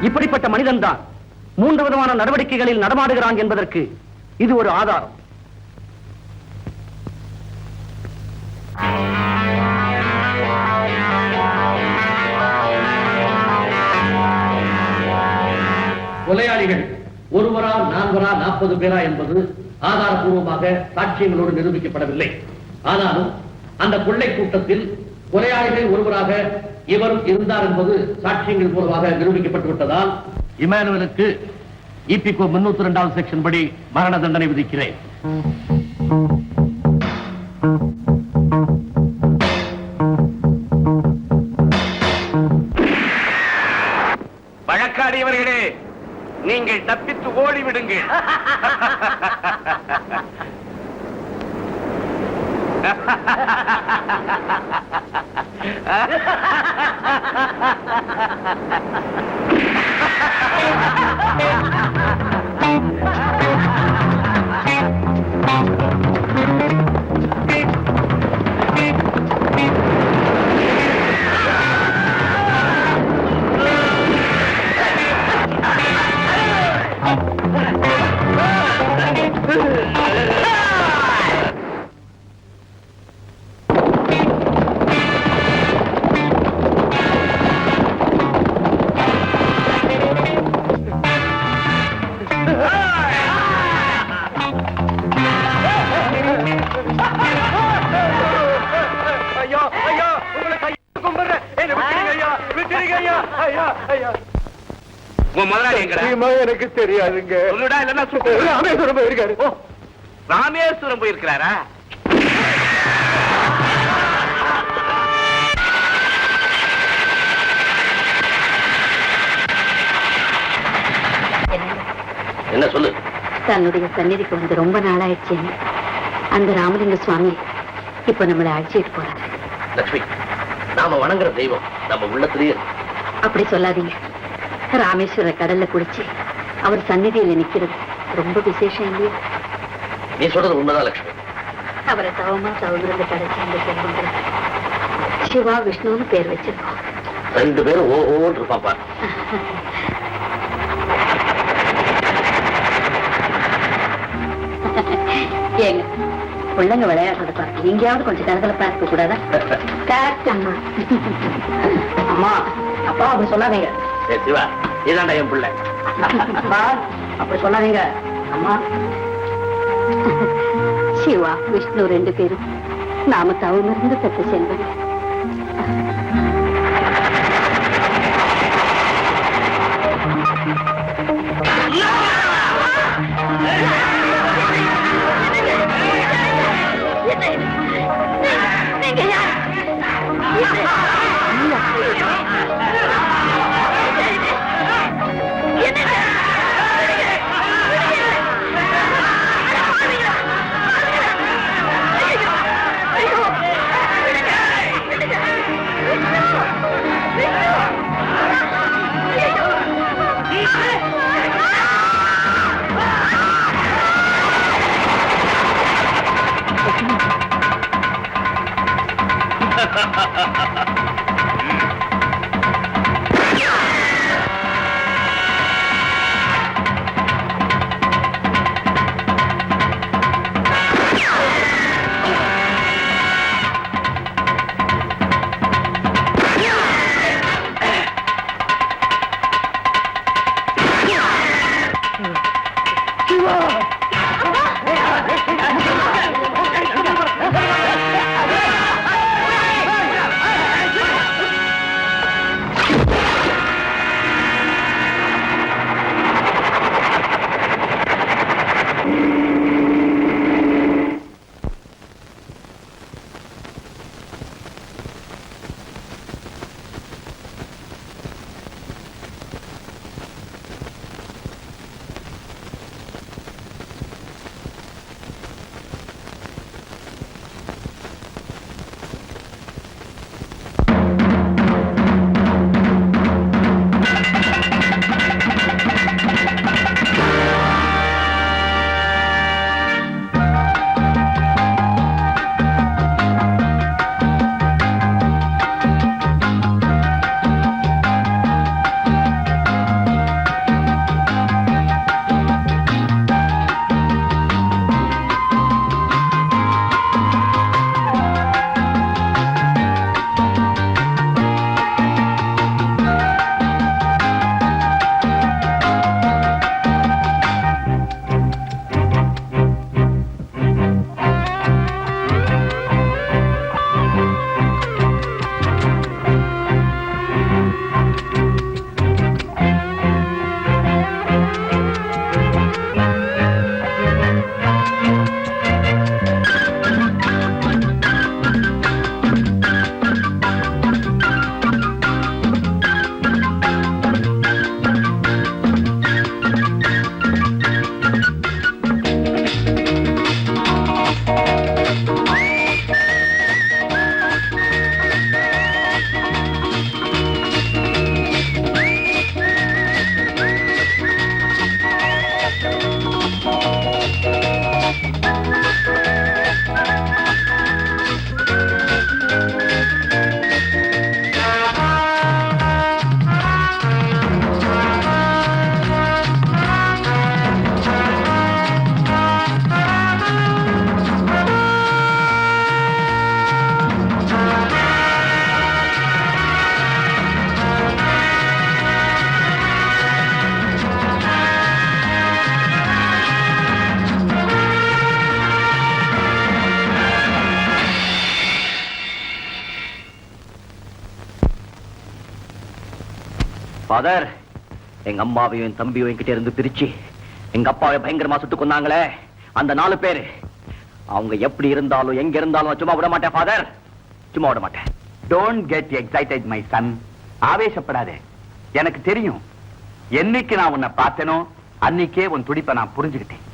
இப்படிப்பட்ட மனிதன்தான் மூன்று விதமான நடவடிக்கைகளில் நடமாடுகிறான் என்பதற்கு இது ஒரு ஆதாரம். கொலையாளிகள் ஒருவரா, நான்கரா, 40 பேரா என்பது ஆதாரபூர்வமாக சாட்சியங்களோடு நிரூபிக்கப்படவில்லை. ஆனாலும் அந்த கொள்ளை கூட்டத்தில் கொலையாளிகள் ஒருவராக இவரும் இருந்தார் என்பது சாட்சியங்கள் மூலமாக நிரூபிக்கப்பட்டு விட்டதால் இமானுவேலுக்கு இபிகோ 302 செக்ஷன் படி மரண தண்டனை விதிக்கிறேன். வழக்காடியவர்களே, நீங்கள் தப்பித்து ஓடிவிடுங்கள். எனக்கு தெரியாதுங்க. ராமேஸ்வரம் போயிருக்காரு. ராமேஸ்வரம் போயிருக்கிறாரா? என்ன சொல்லு? தன்னுடைய சந்நிதிக்கு வந்து ரொம்ப நாளாயிடுச்சு. அந்த ராமலிங்க சுவாமி இப்ப நம்மளை அழைச்சிட்டு போறாரு. லட்சுமி, நாம வணங்குற தெய்வம் நம்ம உள்ளத்திலேயே. அப்படி சொல்லாதீங்க. ராமேஸ்வர கடல்ல குளிச்சு அவர் சந்நிதியில நிக்கிறது ரொம்ப விசேஷம் இல்லையா? நீ சொல்றது உண்மைதான் லட்சுமி. அவரை தவமா தவறுந்து கிடைச்சி அந்த செல்வங்கள் சிவா விஷ்ணுன்னு பேர் வச்சிருக்கோம். 2 பேரும் ஓன்னு இருப்பாப்பா. ஏங்க பிள்ளைங்க விளையாடுறத பார்த்து எங்கேயாவது கொஞ்சம் கலகலப்பா இருக்க கூடாதா? அம்மா அம்மா அப்பா அப்படி சொல்லாதீங்க. சிவா, இதாண்டா என் பிள்ளை. அப்படி சொல்லாதீங்க அம்மா. சிவா விஷ்ணு 2 பேரும் நாம தவமிருந்து பெற்ற செல்வம். ஃபாதர், எங்க அம்மாவையும் என் தம்பியும் என்கிட்ட இருந்து பிரிச்சு எங்க அப்பாவை பயங்கரமா சுட்டு கொன்னாங்களே அந்த 4 பேரு, அவங்க எப்படி இருந்தாலும் எங்க இருந்தாலும் சும்மா விட மாட்டேன் ஃபாதர், சும்மா விட மாட்டேன். Don't get excited my son. ஆவேசப்படாதே. எனக்கு தெரியும், என்னைக்கு நான் உன்னை பார்த்தேனோ அன்னைக்கே உன் துடிப்பை நான் புரிஞ்சுக்கிட்டேன்.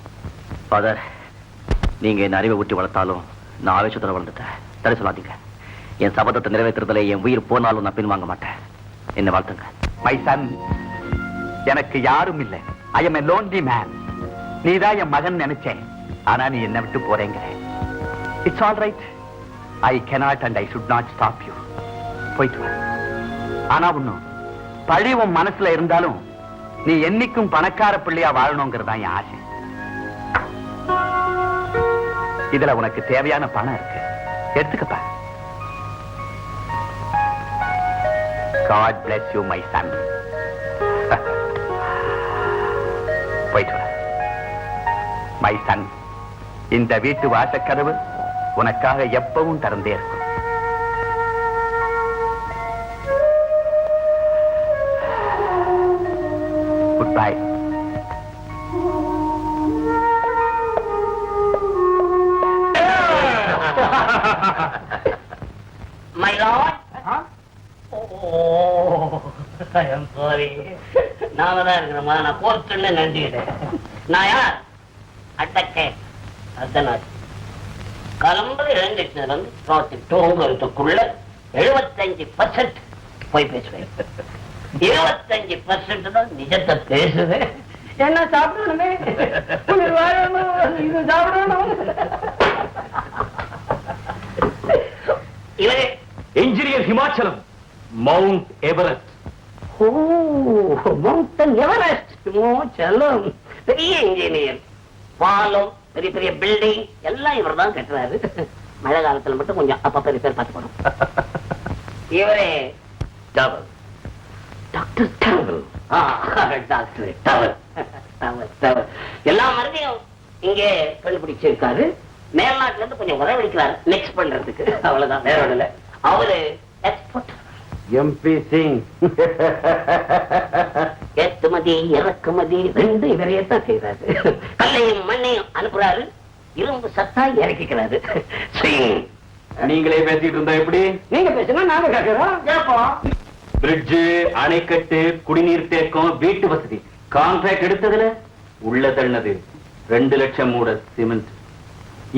ஃபாதர், நீங்க என் அறிவை ஊட்டி வளர்த்தாலும் நான் ஆவேசத்துல வளர்ந்துட்டேன். தடை சொல்லாதீங்க. என் சபதத்தை நிறைவேற்றுறதுல என் உயிர் போனாலும் நான் பின்வாங்க மாட்டேன். என்ன வாழ்த்துங்க. மை சன், எனக்கு யாரும் இல்லை. I am a lonely man. நீதான் என் மகன் நினைச்சேன், ஆனா நீ என்ன விட்டு போறேங்க. It's all right. I cannot and I should not stop you. போயிட்டு வா. ஆனா ஒண்ணும், பழி உன் மனசுல இருந்தாலும் நீ என்னைக்கும் பணக்கார பிள்ளையா வாழணுங்கிறதா என் ஆசை. இதுல உனக்கு தேவையான பணம் இருக்கு, எடுத்துக்கப்பா. God bless you, my son. போயிட்டு வா. My son, இந்த வீட்டு வாசக்கதவு உனக்காக எப்பவும் திறந்தே இருக்கும். Good bye. My lord. Sorry, நாம தான் இருக்கிறோமா? நான் கோர்ட்டுன்னு நினைச்சுக்கிட்டேன். நான் யார்? அட்டக்கேன் அர்த்தநாத். கிளம்புற இழந்துட்டு தூங்குறதுக்குள்ள 75% போய் பேசுவேன். 25% தான் நிஜத்தை பேசுவேன். என்ன சாப்பிடணுமே, இது சாப்பிடணும். இவரே என்ஜினியர் ஹிமாச்சலம், மவுண்ட் எவரெஸ்ட். ஓ, மவுண்டன் எவரெஸ்ட். செல்லம் பெரிய இன்ஜினியர். பாலம், பெரிய பெரிய பில்டிங் எல்லாம் இவர் தான் கட்டுறாரு. மழை காலத்துல மட்டும் கொஞ்சம் அப்பப்ப ரிப்பேர் பார்த்துக்கணும். இவரே towel, doctor towel. Doctor towel, towel, towel. எல்லா மருந்தையும் இங்கே கண்டுபிடிச்சிருக்காரு. மேல்நாட்டுல இருந்து கொஞ்சம் உறவழிக்கிறாரு மிக்ஸ் பண்றதுக்கு, அவ்வளவுதான், வேற ஒண்ணுல. அவரு எக்ஸ்போர்ட். எம்பி சிங் ஏற்றுமதி இறக்குமதி 2 இவரையே தான் செய்யறாரு. கல்லையும் மண்ணையும் அனுப்புறாரு, இரும்பு சத்தா இறக்கிக்கிறாரு. நீங்களே பேசிட்டு இருந்தா எப்படி? நீங்க பேசுனா நாங்க கேட்கிறோம், கேட்போம். பிரிட்ஜ், அணைக்கட்டு, குடிநீர் தேக்கம், வீட்டு வசதி கான்ட்ராக்ட் எடுத்ததுல உள்ள தள்ளது 2 லட்சம் மூட சிமெண்ட்,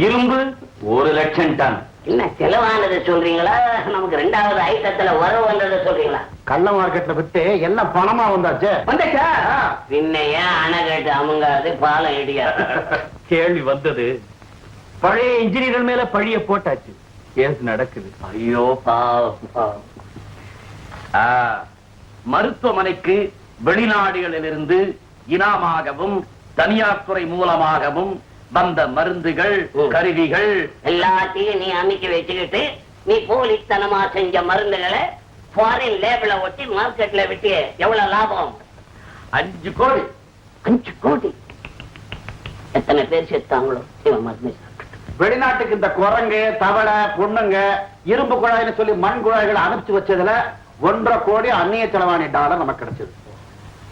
இரும்பு 1 லட்சம் டன். என்ன செலவானதை சொல்றீங்களா, நமக்கு 2வது ஐட்டத்துல வரவு வந்ததை சொல்றீங்களா? கள்ள மார்க்கெட்ல விட்டு எல்லாம் பணமா வந்தாச்சு. வந்துச்சா? பின்னைய அணைக்கட்டு அமுங்காது, பாலம் இடியாது. கேள்வி வந்தது, பழைய இன்ஜினியர்கள் மேல பழிய போட்டாச்சு, கேஸ் நடக்குது. ஐயோ பாவம். மருத்துவமனைக்கு வெளிநாடுகளிலிருந்து இனாமாகவும் தனியார் துறை மூலமாகவும் வந்த மருந்துகள், கருவிகள் எல்லாத்தையும் நீ அமைக்க வச்சுக்கிட்டு நீ போலித்தனமா செஞ்ச மருந்துகளை ஃபாரின் லேபிள ஒட்டி மார்க்கெட்ல விட்டு எவ்வளவு லாபம்? 5 கோடி. 5 கோடி. எத்தனை பேர் செத்தாங்களோ இவன் மருந்து சாப்பிட்டு. வெளிநாட்டுக்கு இந்த குரங்கு, தவளை, பொண்ணுங்க இரும்பு குழாய்னு சொல்லி மண் குழாய்களை அனுப்பிச்சு வச்சதுல 1.5 கோடி அந்நிய செலவாணி டாலர் நமக்கு கிடைச்சது.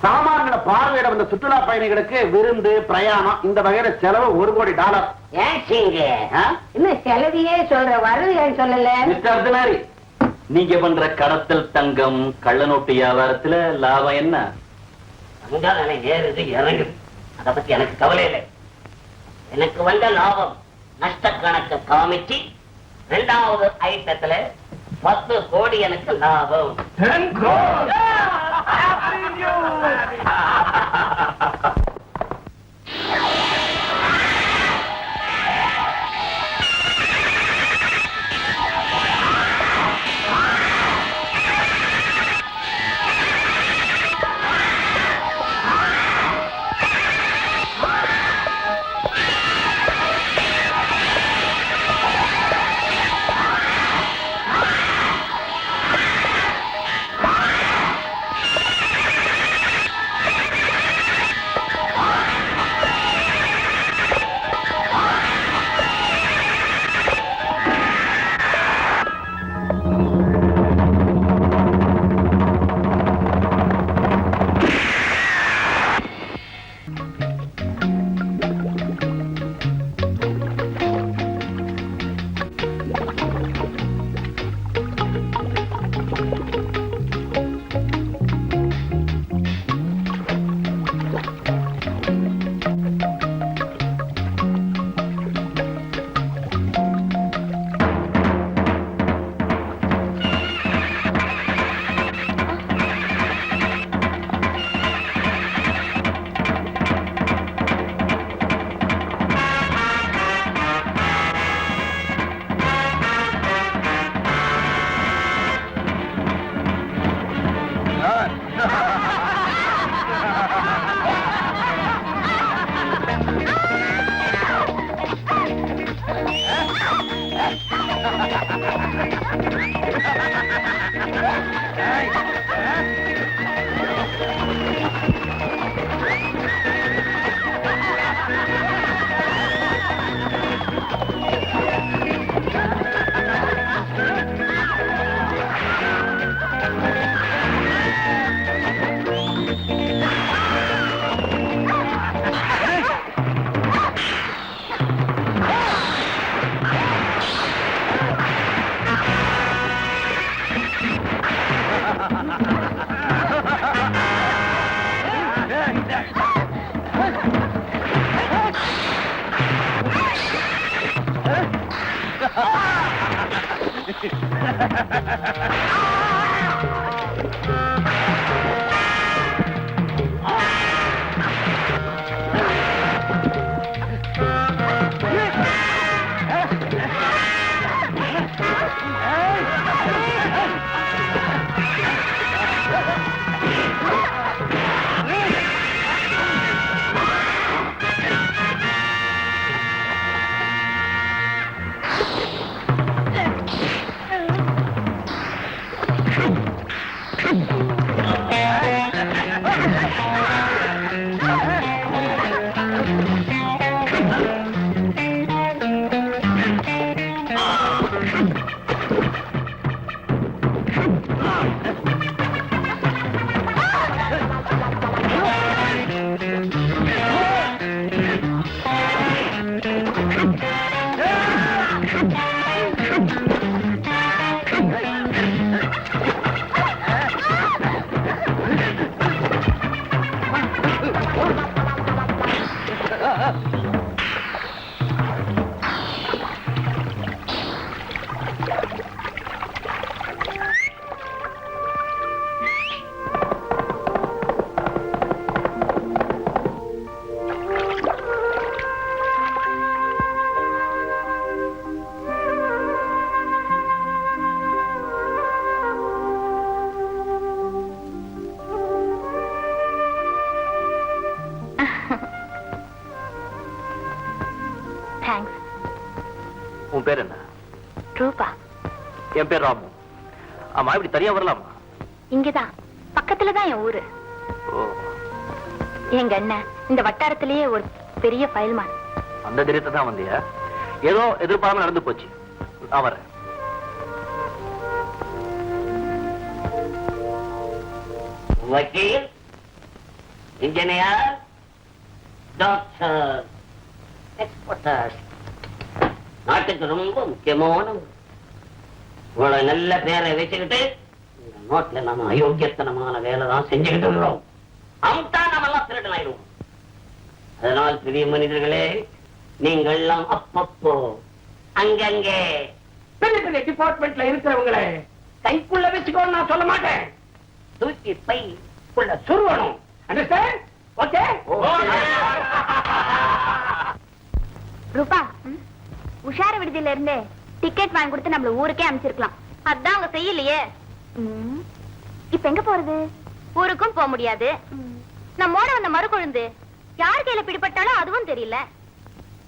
சாமான்களை பார்வையிட வந்த சுற்றுலா பயணிகளுக்கு விருந்து, பிரயாணம் இந்த வகையில செலவு 1 கோடி டாலர். ஏன் சிங்க இன்னும் செலவையே சொல்ற, வரவு ஏன் சொல்லல? மிஸ்டர் அர்த்தநாரி, நீங்க பண்ற கடத்தல் தங்கம், கள்ளநோட்டு வியாபாரத்துல லாபம் என்ன? அங்கால ஏறுது இறங்குது, அதை பத்தி எனக்கு கவலை இல்லை. எனக்கு வந்த லாபம் நஷ்ட கணக்கு காமிச்சு 2வது ஐட்டத்துல 10 கோடி எனக்கு லாபம். 10 crore. உன் பேர் என்ன? ரூபா. என் பேர் ராமு. ஆமா, இப்படி தனியா வரலாமா? இங்கதான் பக்கத்துலதான் என் ஊரு. எங்க அண்ணன் இந்த வட்டாரத்திலேயே ஒரு பெரிய ஃபைல்மான். அந்த தைரியத்தை தான் வந்தியா? ஏதோ எதிர்பார்க்காம நடந்து போச்சு. நான் வரேன். வக்கீல், இன்ஜினியர், டாக்டர், எக்ஸ்போர்ட்டர், நாட்டுக்கு ரொம்ப முக்கியமான இவ்வளவு நல்ல பேரை வச்சுக்கிட்டு இந்த நோட்ல நாம அயோக்கியத்தனமான வேலை தான் செஞ்சுக்கிட்டு இருக்கிறோம். அமுத்தா நம்ம எல்லாம் திருடன் ஆயிடுவோம். அதனால் பெரிய மனிதர்களே, நீங்கள் எல்லாம் அப்பப்போ அங்கங்கே பெரிய பெரிய டிபார்ட்மெண்ட்ல இருக்கிறவங்களே கைக்குள்ள வச்சுக்கோன்னு நான் சொல்ல மாட்டேன். தூக்கி பை உள்ள சுருவணும். அண்டர்ஸ்டாண்ட்? ஓகே? ரூபா, உஷார விடுதியில இருந்து டிக்கெட் வாங்கி கொடுத்து நம்மள ஊருக்கே அனுப்பிச்சிருக்கலாம். அதான் அவங்க செய்யலையே. இப்ப எங்க போறது? ஊருக்கும் போக முடியாது. நம்மோட வந்த மறு கொழுந்து யார் கையில பிடிபட்டாலும் அதுவும் தெரியல.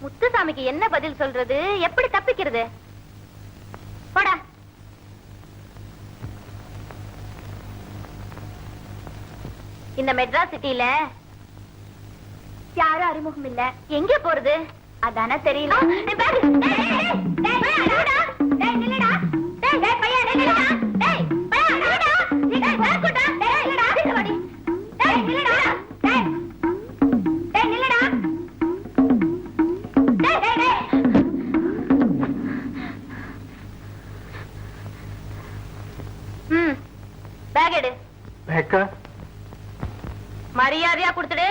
முத்துசாமிக்கு என்ன பதில் சொல்றது? எப்படி தப்பிக்கிறது? போடா. இந்த மெட்ராஸ் சிட்டில யாரும் அறிமுகம் இல்ல. எங்க போறது? அதானே தெரியல. மரியாதையா கொடுத்துடு.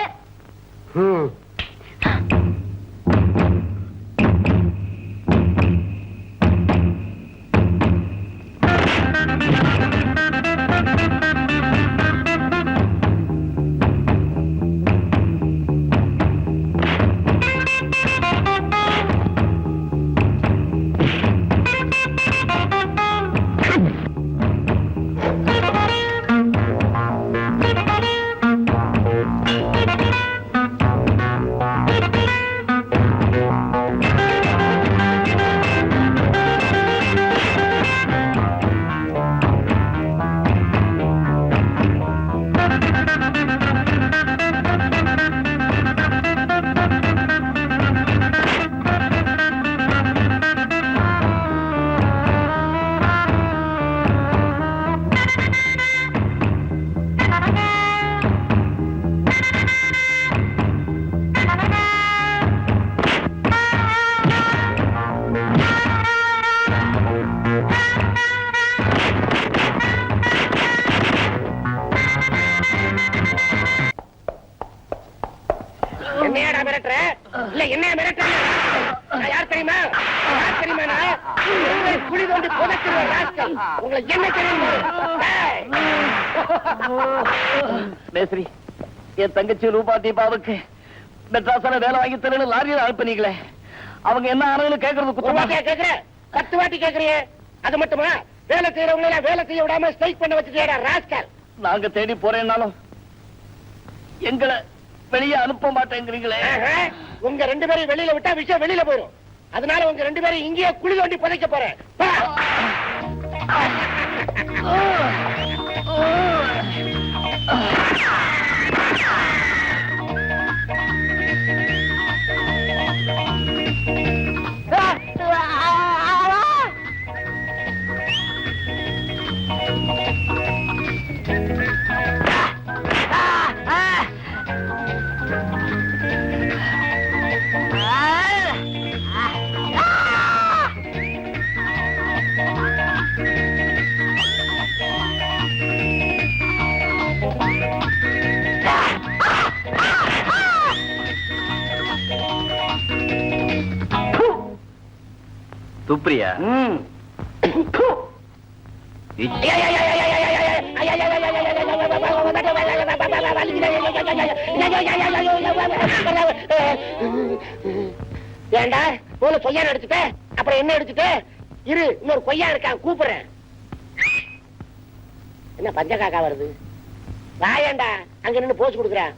குழி தோண்டி புதைக்கிறேன் ராஸ்கல். உங்களை என்ன தெரியும்? மேஸ்திரி, என் தங்கச்சி ரூபா தீபாவுக்கு மெட்ராஸால வேலை வாங்கி தரேன்னு லாரியில் அனுப்பினீங்களே, அவங்க என்ன ஆனாலும் கேட்கறது குற்றமா? கேக்குற 10 வாட்டி கேக்குறியே, அது மட்டுமா? வேலை செய்யறவங்க வேலை செய்ய விடாம ஸ்ட்ரைக் பண்ண வச்சுட்டேடா ராஸ்கல். நாங்க தேடி போறேன்னாலும் எங்களை வெளியே அனுப்ப மாட்டேங்கிறீங்களே. உங்க 2 பேரையும் வெளியில விட்டா விஷயம் வெளியில போயிடும். அதனால உங்க 2 பேரும் இங்கேயே குழி தோண்டி புதைக்க போறேன். சுப்ரியா, ஏண்டா போல கொய்யா எடுத்துட்ட, அப்புறம் என்ன எடுத்துட்ட? இரு, இன்னொரு கொய்யா இருக்கான், கூப்பிடுறேன். என்ன பஞ்சகாக்கா வருது? வாயேண்டா, அங்க நின்னு போச்சு கொடுக்குறேன்.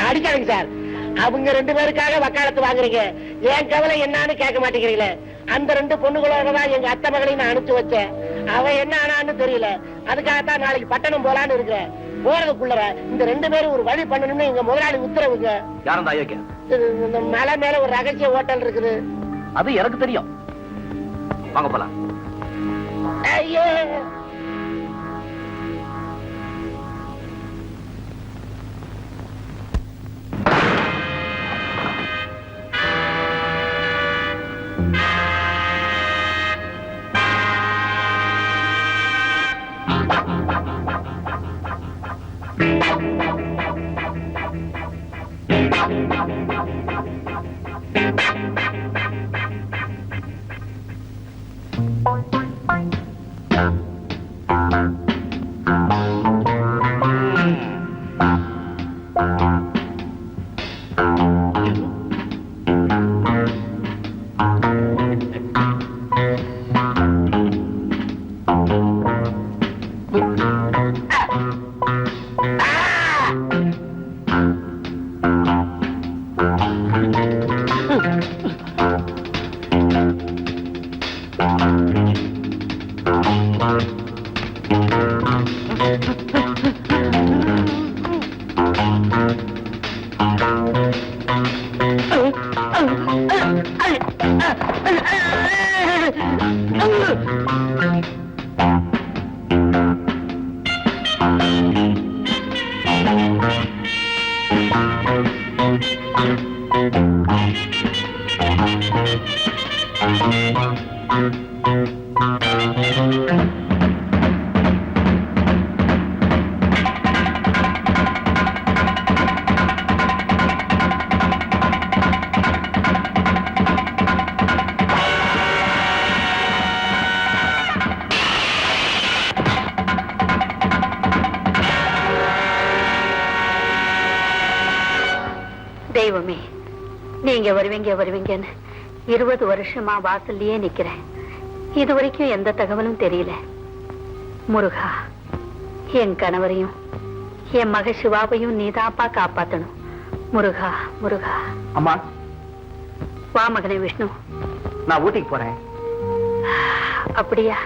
அடிக்காங்க சார். அவங்க 2 பேருக்காக வக்காலத்து வாங்குறீங்க, என் கவலை என்னன்னு கேட்க மாட்டேங்கிறீங்களே. அந்த 2 பொண்ணுகளோட தான் எங்க அத்தை மகளையும் நான் அனுப்பிச்சு வச்சேன். அவன் என்ன ஆனான்னு தெரியல. அதுக்காகத்தான் நாளைக்கு பட்டணம் போலான்னு இருக்கிறேன். போறதுக்குள்ள இந்த 2 பேரும் ஒரு வழி பண்ணணும்னு எங்க முதலாளி உத்தரவுங்க. யாரும் ஐயோக்கியம்? இந்த மலை மேல ஒரு ரகசிய ஹோட்டல் இருக்குது. அது எனக்கு தெரியும். வாங்க போலாம். ஐயோ, தெய்வமே, நீங்க வருவீங்கன்னு 20 வருஷமா வாசல்லயே நிக்கிறேன். இது வரைக்கும் எந்த தகவலும் தெரியல. முருகா, என் கணவரையும் என் மக சிவாவையும் நீதாப்பா காப்பாத்தணும். முருகா முருகா. அம்மா, வா மகனே விஷ்ணு. நான் ஊட்டிக்கு போறேன். அப்படியா?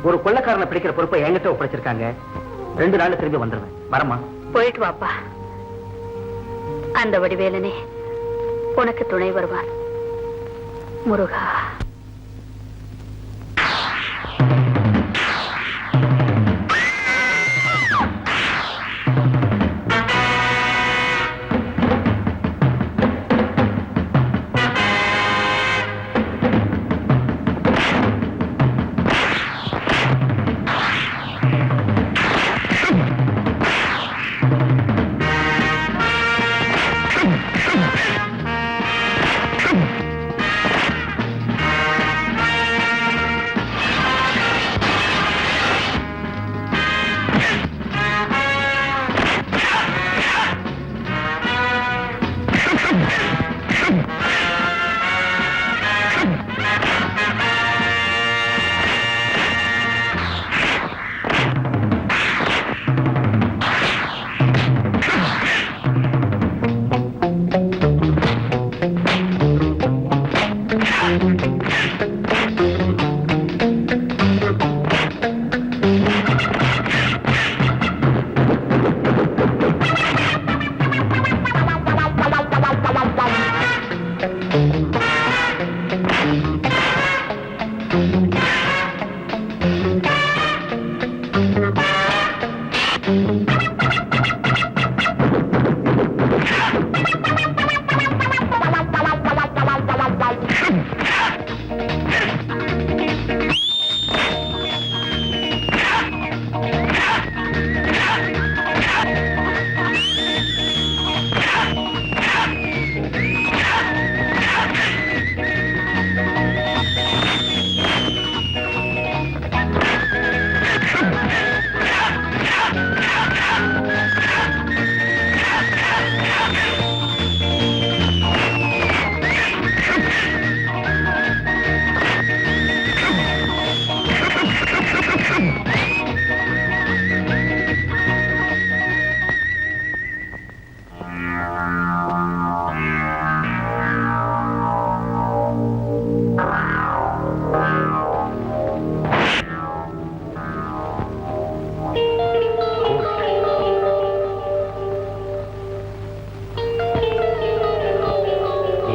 ஒரு கொள்ளைக்காரனை பிடிக்கிற பொறுப்பை என்கிட்ட ஒப்படைச்சிருக்காங்க. 2 நாள்ல திரும்பி வந்துடுவேன். வரமா? போயிட்டு வாப்பா. அந்த வடிவேலனே உனக்கு துணை வருவான். முருகா.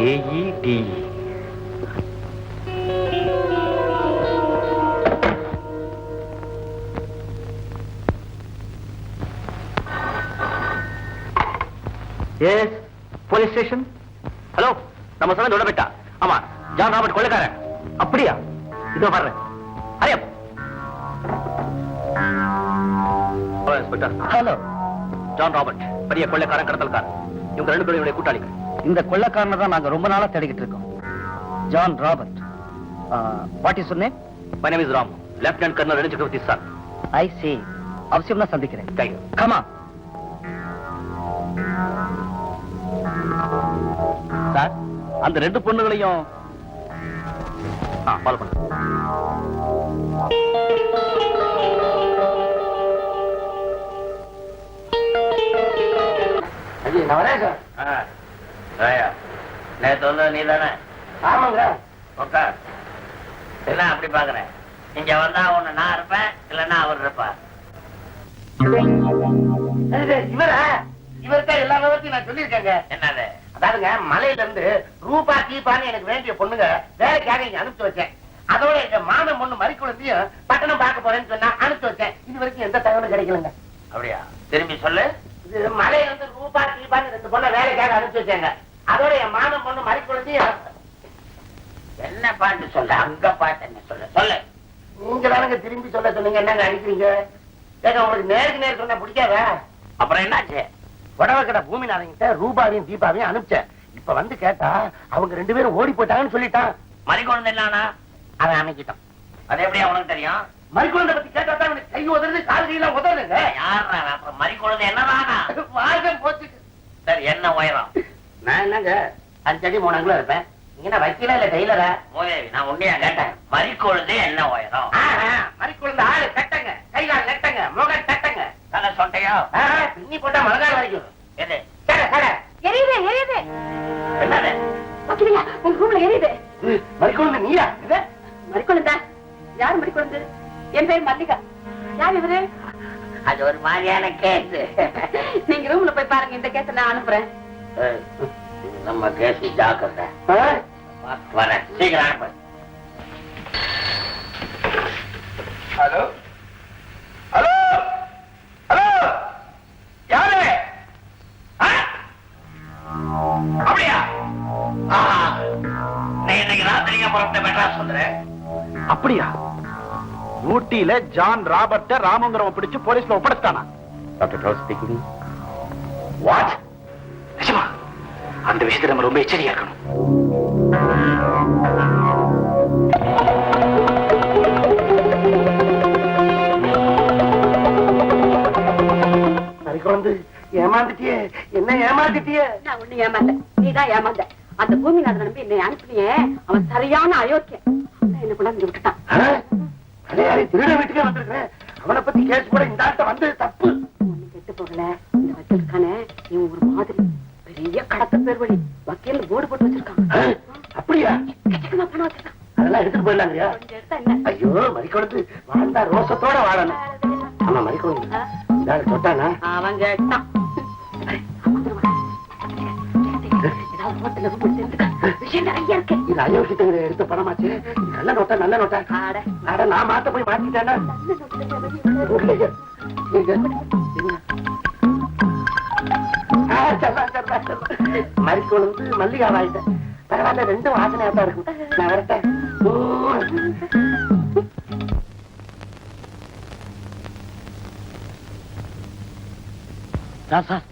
AED. Yes, police station. Hello, நம்ம சொன்ன தொடபெட்டா. ஆமா, ஜான் ராபர்ட் கொள்ளைக்காரன். அப்படியா? இதோ வர்றேன். Hurry up. Hello inspector. Hello. John Robert, பெரிய கொள்ளைக்காரன், கடத்தல்காரன். இவங்க 2 பேரும் கூட்டாளிகள். இந்த கொள்ளைக்காரனை தான் நாங்க ரொம்ப நாளா தேடிக்கிட்டு இருக்கோம். John Robert. What is your name? My name is Ram. Lieutenant colonel Ranil சக்கரவர்த்தி சார். ஐ see. அவசியம் தான் சந்திக்கிறேன். Thank you. Come on. Sir, அந்த 2 பொண்ணுகளையும் ஃபாலோ பண்ணுங்க. நேத்து வந்து நீ தானே? ஆமாங்க. உட்கார். என்ன அப்படி பாக்குறேன்? இங்க வந்தா ஒண்ணு நான் இருப்பேன், இல்லன்னா அவர் இருப்பார். இவர்கிட்ட எல்லா விவரத்தையும் நான் சொல்லியிருக்கேங்க. என்னது? அதாவதுங்க, மலையில இருந்து ரூபா தீபான்னு எனக்கு வேண்டிய பொண்ணுங்க வேலைக்காக இங்க அனுப்பிச்சு வச்சேன். அதோட எங்க மாமன் பொண்ணு மறிக்குழந்தையும் பட்டணம் பார்க்க போறேன்னு சொன்னா அனுப்பிச்சு வச்சேன். இது வரைக்கும் எந்த தகவலும் கிடைக்கலங்க. அப்படியா? திரும்பி சொல்லு. இது மலையில இருந்து ரூபா தீபான்னு 2 பொண்ணை வேலைக்காக அனுப்பிச்சு வச்சாங்க. அதோட என் மாமன் பொண்ணு மறிக்குழந்தையும் என்ன பாட்டு சொல்ல? அங்க பாட்டு என்ன சொல்ல? சொல்லு. நீங்க தானங்க திரும்பி சொல்ல சொன்னீங்க. என்னங்க அடிக்கிறீங்க? ஏங்க, உங்களுக்கு நேருக்கு நேர் சொன்னா பிடிக்காதா? அப்புறம் என்னாச்சு? புடவை கடை பூமிநாதன்கிட்ட ரூபாவையும் தீபாவையும் அனுப்பிச்சேன். இப்ப வந்து கேட்டா அவங்க 2 பேரும் ஓடி போயிட்டாங்கன்னு சொல்லிட்டான். மறிக்குழந்தை என்னன்னா அதை அமைக்கிட்டான். அது எப்படி அவனுக்கு தெரியும்? மறிக்குழந்தை பத்தி கேட்டா தான் அவனுக்கு கை உதறது, கால் கையெல்லாம் உதறதுங்க. யாரா? அப்புறம் மறிக்குழந்தை என்னதானா? வாழ்க்கை போச்சு. சரி, என்ன உயரம்? நான் என்னங்க 5 அடி 3 அங்குலம் இருப்பேன். நீங்க என்ன வக்கீலா இல்ல டெய்லரா? மோதேவி, நான் உண்மையா கேட்டேன். மறிக்குழந்தை என்ன உயரம்? மறிக்குழந்தை ஆளு கட்டங்க, கைகால் நெட்டங்க, முகம் தட்டங்க, தலை சொட்டையா, பின்னி போட்டா மலகால் வரைக்கும். எது? எரியுது எரியுது. என்னது? வக்கீலா, உங்க ரூம்ல எரியுது. மறிக்குழந்தை நீயா? மறிக்குழந்தா? யார் மறிக்குழந்து? என் பேர் மல்லிகா. யார் இவரு? அது ஒரு மாதிரியான கேஸ். நீங்க ரூம்ல போய் பாருங்க. இந்த கேஸ நான் அனுப்புறேன். நம்ம கேஸ் ஜாக்கிரதை. வரேன், சீக்கிரம் அனுப்பு. ஹலோ ஹலோ ஹலோ, யாரு? அப்படியா? இன்னைக்கு ராத்திரிங்க புறப்பட்ட மெட்ராஸ் வந்துடுறேன். அப்படியா? ஊட்டியில ஜான் ராபர்ட்ட ராமங்கரம் பிடிச்சு போலீஸ்ல ஒப்படைச்சிட்டானா? Doctor Klaus speaking. வாட்? நிஜமா? அந்த விஷயத்துல நம்ம ரொம்ப எச்சரிக்கையா இருக்கணும். மறிக்குழந்து, ஏமாந்துட்டியே. என்ன ஏமாந்துட்டியே? நான் ஒண்ணு ஏமாந்த, நீதான் ஏமாந்த. அந்த பூமிநாதன் நம்பி என்னை அனுப்பினியே, அவன் சரியான அயோக்கியன். என்ன கொண்டாந்து விட்டுட்டான். கலையாரி திருட வீட்டுக்கே வந்திருக்கிறேன். அவனை பத்தி கேஸ் கூட இந்த ஆட்ட வந்தது தப்பு. ஒண்ணு கெட்டு போகல. இந்த வக்கீலுக்கான இவன் ஒரு மாதிரி பெரிய கடத்த பேர் வழி வக்கீல் போர்டு போட்டு வச்சிருக்கான். அப்படியா? எக்கச்சக்கமா பணம் வச்சிருக்கான். அதெல்லாம் எடுத்துட்டு போயிடலாங்கயா? கொஞ்சம் எடுத்தா என்ன? ஐயோ, மறிக்குழந்து வாழ்ந்தா ரோசத்தோட வாழணும். ஆமா, மறிக்குழந்து இந்த ஆள் தொட்டானா? அவன் கேட்டான். ஏதாவது ஹோட்டல்ல ரூம் எடுத்துக்க. விஷயம் நிறைய இருக்கு. இது அயோக்கியத்தை எடுத்த பணமாச்சு. இது நல்ல நோட்டா? நல்ல நோட்டா? அட, நான் மாத்த போய் மாத்திட்டேன்னா மறிக்குழந்து மல்லிகா வாயிட்டேன். பரவாயில்ல, 2 வாசனையா தான் இருக்கும். நான் வரட்டேன். சார்,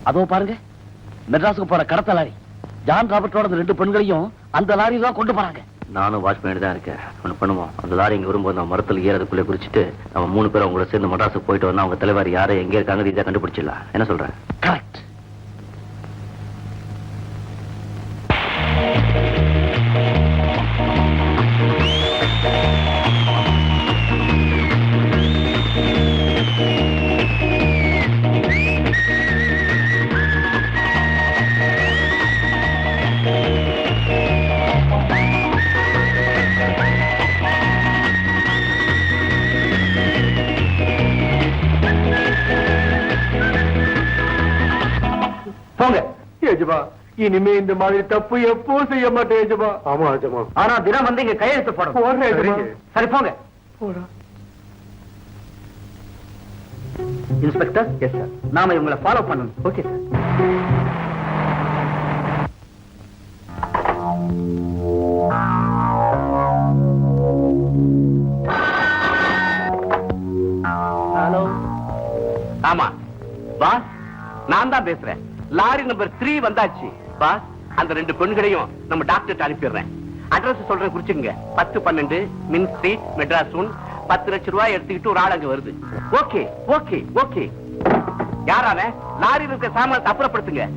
அதோ பாருங்க, மெட்ராஸுக்கு போற கடத்த லாரி. ஜான் ராபர்ட்டோட 2 பெண்களையும் அந்த லாரி தான் கொண்டு போறாங்க. நானும் வாட்ச்மேன் தான் இருக்கேன். ஒண்ணு பண்ணுவோம், அந்த லாரி இங்க வரும்போது நம்ம மரத்துல ஏறதுக்குள்ளே குறிச்சிட்டு நம்ம 3 பேரும் அவங்கள சேர்ந்து மெட்ராஸுக்கு போயிட்டு வந்தா அவங்க தலைவர் யாரை எங்க இருக்காங்க ரீதியா கண்டுபிடிச்சிடலாம். என்ன சொல்றேன்? கரெக்ட். போங்க. ஏஜமா, இனிமே இந்த மாதிரி தப்பு எப்போ செய்ய மாட்டேன் ஏஜமா. ஆமா ஏஜமா. ஆனா தினம் வந்து இங்க கையெழுத்து போடணும். போடுறேன் ஏஜமா. சரி, போங்க. போடா. இன்ஸ்பெக்டர். Yes sir. நாம இவங்களை ஃபாலோ பண்ணணும். Okay sir. ஹலோ. ஆமா பாஸ், நான் தான் பேசுறேன். லாரி நம்பர் 3 வந்தாச்சு பாஸ். அந்த 2 பெண்களையும் நம்ம டாக்டர் அனுப்பிடுறேன். அட்ரஸ் சொல்றேன், குறிச்சுங்க. 1012 மின் ஸ்ட்ரீட், மெட்ராஸ் 1. 10 லட்சம் ரூபாய் எடுத்துக்கிட்டு ஒரு ஆள் அங்க வருது. Okay okay okay. யாரான லாரியில் இருக்க சாமான் அப்புறப்படுத்துங்க.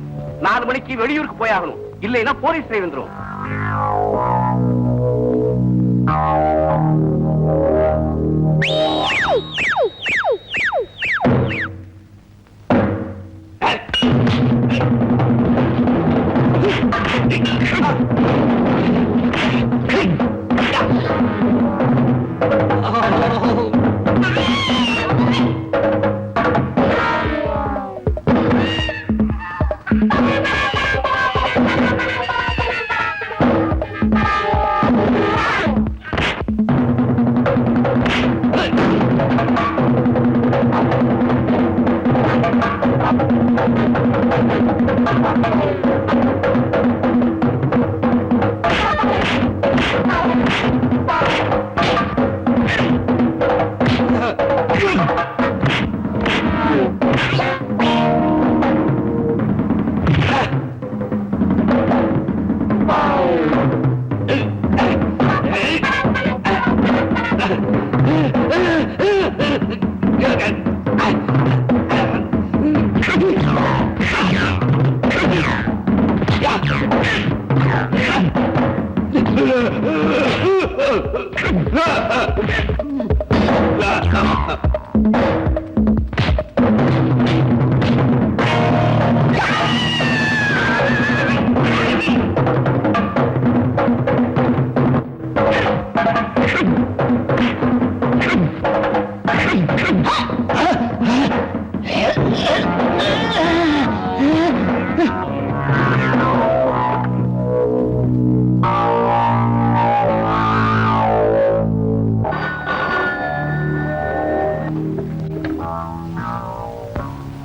4 மணிக்கு வெளியூருக்கு போயாகணும். இல்லைன்னா போலீஸ் வந்துரும்.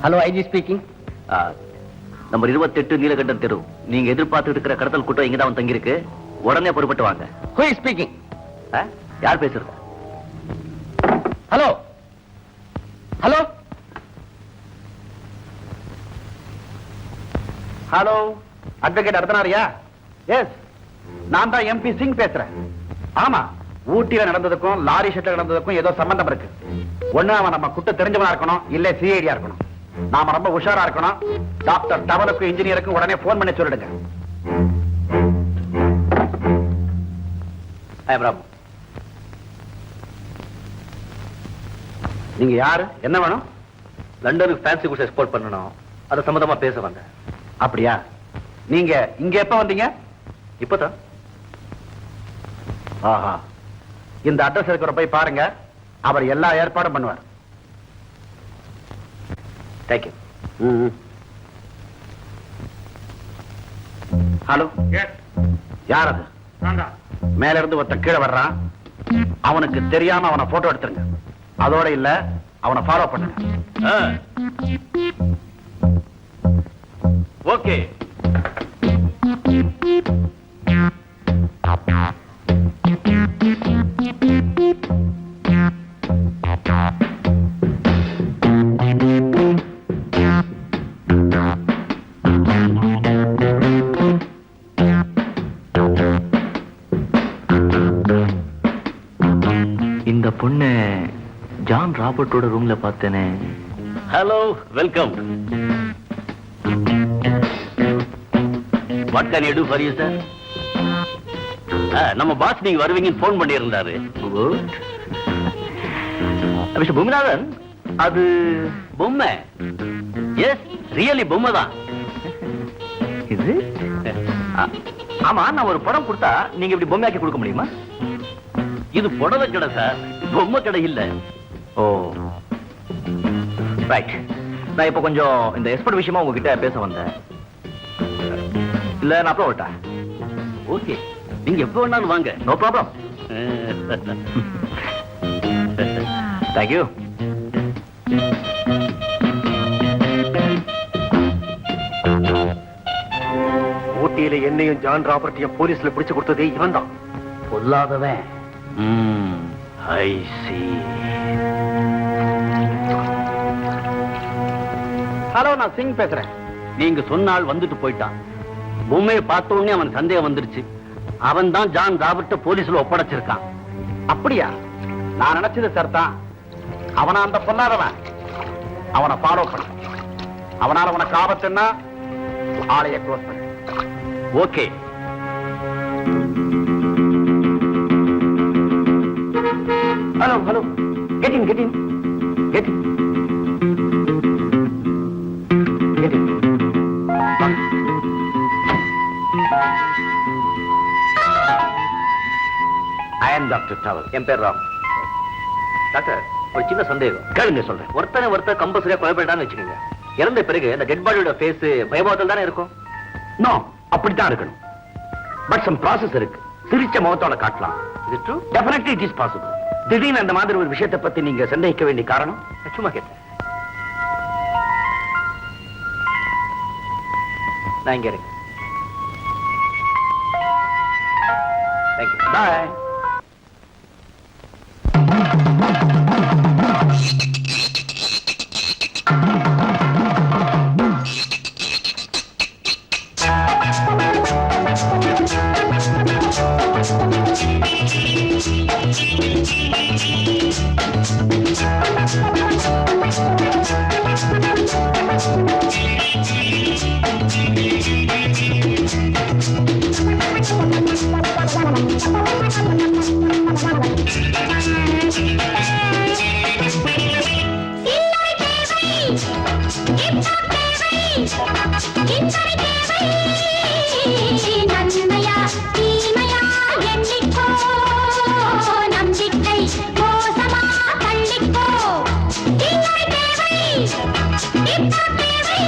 Hello IG speaking. Number 28 Neelakantan தெரு. நீங்க எதிர்பார்த்து இருக்கிற கடத்தல் கூட்டம் இங்கதான் தங்கி இருக்கு. உடனே புறப்பட்டு வாங்க. Who is speaking? யார் பேசுறது? ஹலோ ஹலோ ஹலோ, அட்வொகேட் அர்த்தனாரியா? எஸ், நான் தான் எம்பி சிங் பேசுறேன். ஆமா, ஊட்டியில நடந்ததுக்கும் லாரி ஷெட்ல நடந்ததுக்கும் ஏதோ சம்பந்தம் இருக்கு. ஒண்ணு அவன் நம்ம குட்ட தெரிஞ்சவனா இருக்கணும், இல்ல சிஐடியா இருக்கணும். நாம ரொம்ப உஷாரா இருக்கணும். டாக்டர் டவலுக்கும் இன்ஜினியருக்கும் உடனே போன் பண்ணி சொல்லிடுங்க. நீங்க யாரு? என்ன வேணும்? லண்டனுக்கு ஃபேன்சி குட்ஸ் எக்ஸ்போர்ட் பண்ணணும். அது சம்பந்தமா பேச வந்தேன். அப்படியா? நீங்க இங்க எப்ப வந்தீங்க? இப்பதான். ஆஹா, இந்த அட்ரஸ் இருக்கிற போய் பாருங்க. அவர் எல்லா ஏற்பாடும் பண்ணுவார். தேங்க்யூ. ஹலோ, யார் அது? மேல இருந்து ஒருத்தன் கீழே வர்றான். அவனுக்கு தெரியாம அவனை போட்டோ எடுத்துருங்க. அதோட இல்ல, அவனை ஃபாலோ பண்ணுங்க. ஓகே. இந்த பொண்ணு ஜான் ராபர்ட்டோட ரூம்ல பார்த்தேனே. Hello, welcome. What can you to for you sir? நம்ம பாஸ் நீங்க வருவீங்கன்னு போன் பண்ணி இருந்தாரு. மிஸ்டர் பூமிநாதன், அது பொம்மை. எஸ், ரியலி பொம்மை தான் இது. ஆமா, நான் ஒரு படம் கொடுத்தா நீங்க இப்படி பொம்மையாக்கி கொடுக்க முடியுமா? இது புடவை கடை சார், பொம்மை கடை இல்ல. ஓ, ரைட். நான் இப்ப கொஞ்சம் இந்த எக்ஸ்பர்ட் விஷயமா உங்ககிட்ட பேச வந்தேன். இல்ல நான் அப்புறம் விட்டேன். ஓகே, நீங்க எப்ப வேணாலும் வாங்க. No problem. தேங்க்யூ. ஊட்டியில என்னையும் ஜான் ராபர்ட்டையும் போலீஸ்ல பிடிச்சு கொடுத்ததே இவன் தான். பொல்லாதவன். ஐ சி. ஹலோ, நான் சிங் பேசுறேன். நீங்க சொன்னால் வந்துட்டு போயிட்டான். பொம்மையை பார்த்த உடனே அவன் சந்தேகம் வந்துருச்சு. அவன் தான் ஜான் ராபர்ட்ட போலீஸ்ல ஒப்படைச்சிருக்கான். அப்படியா? நான் நினைச்சது சார் தான். அவனா அந்த பொல்லாதவன். அவனை ஃபாலோ பண்ண. அவனால உனக்கு ஆபத்துன்னா ஆளைய க்ளோஸ் பண்ணு. Okay. Hello hello, get in, get in, get in, get in. I am doctor Towel. என் பேர் ராம். டாக்டர், ஒரு சின்ன சந்தேகம். கேளுங்க, சொல்றேன். ஒருத்தர் கம்பல்சரியா கொலை பண்ணிட்டான்னு வச்சுக்கோங்க. இறந்த பிறகு இந்த டெட் பாடியோட ஃபேஸ் பயபாதத்தில் தானே இருக்கும். நோ, அப்படித்தான் இருக்கணும். பட் சம் ப்ராசஸ் இருக்கு. சிரிச்ச முகத்தோட காட்டலாம். இது true? Definitely it is possible. திடீர்னு அந்த மாதிரி ஒரு விஷயத்தை பத்தி நீங்க சந்தேகிக்க வேண்டிய காரணம்? சும்மா கேட்டேன். நான் இங்க இருக்கேன். பாய். நன்மையா தீமையா எண்ணிக்கோ, நம்பிக்கை மோசமா தள்ளிக்கோ. இல்லை தேவை, இப்போ தேவை.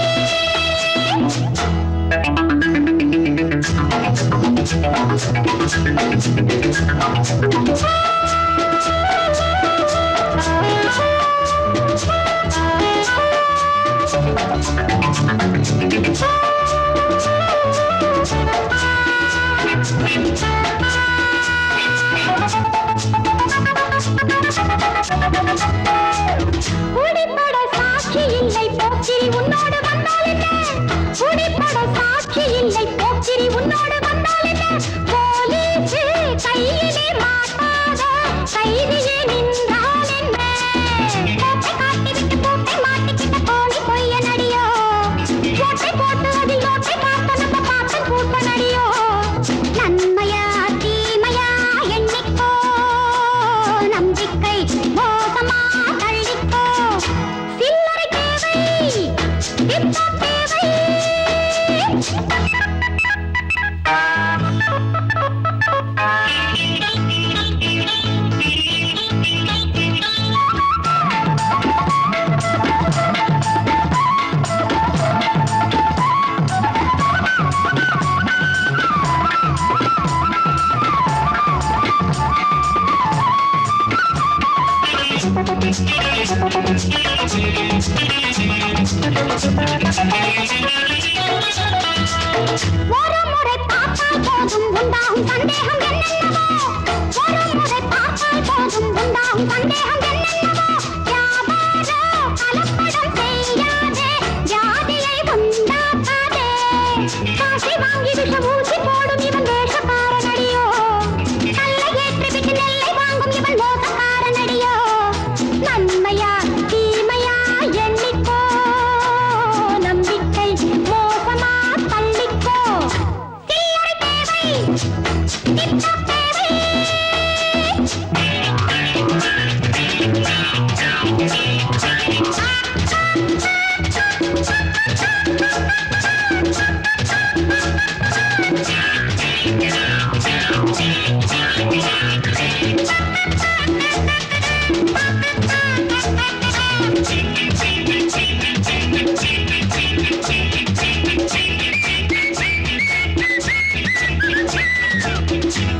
குடிப்பட சாட்சி இல்லை போக்கிரி உன்னோடு வந்தால் என்ன? குடிப்பட சாட்சி இல்லை போக்கிரி உன்னோடு வந்தால் என்ன? போலீஸ் கையிலே மாட்டாத கைதியே நின்றால் என்ன? கோட்டை காட்டிவிட்டு கோட்டை மாட்டிக்கிட்ட கோழி பொய்ய நடியோ, கோட்டை போட்டு அதில் நோட்டை பார்த்த நம்ம பார்த்து கூட்ட நடியோ. நன்மையா தீமையா எண்ணிக்கோ, நம்பிக்கை மோசமா தள்ளிக்கோ. சில்லறை தேவை, இப்போ தேவை. ஒரு முறை பார்த்தால் போதும் உண்டாகும் சந்தேகம் என்னென்னவோ, ஒரு முறை பார்த்தால் போதும் உண்டாகும் சந்தேகம் என்னென்னவோ. வியாபாரம் கலப்படம் செய்யாதே, ஜாதியை உண்டாக்காதே. காசை வாங்கி விஷ ஊசி போடும் இவன் வேஷக்காரனடியோ, கல்லை ஏற்றிவிட்டு நெல்லை வாங்கும் இவன் மோசக்காரனடியோ. நன்மையா தீமையா எண்ணிக்கோ, நம்பிக்கை மோசமா தள்ளிக்கோ. சில்லறை தேவை, இப்போ தேவை.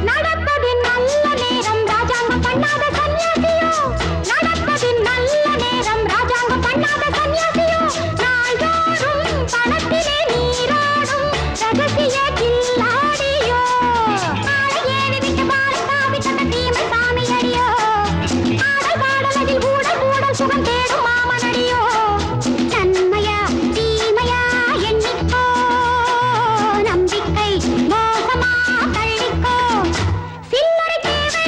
நடப்பதின் நல்ல நேரம் ராஜாங்கம் பண்ணாத சன்னியாசியோ, நடப்பதின் நல்ல நேரம் ராஜாங்கம் பண்ணாத சன்னியாசியோ. நாள்தோறும் பணத்திலே நீராடும் ரகசிய கில்லாடியோ, ஆளை ஏவி விட்டு பாலை காவி தந்த தீமை சாமியடியோ. ஆடல் பாடலதில் ஊடல் ஊடல் சுகம் தேடும் மாமனடியோ. நன்மையா தீமையா எண்ணிக்கோ, நம்பிக்கை மோசமா தள்ளிக்கோ. சில்லறை தேவை,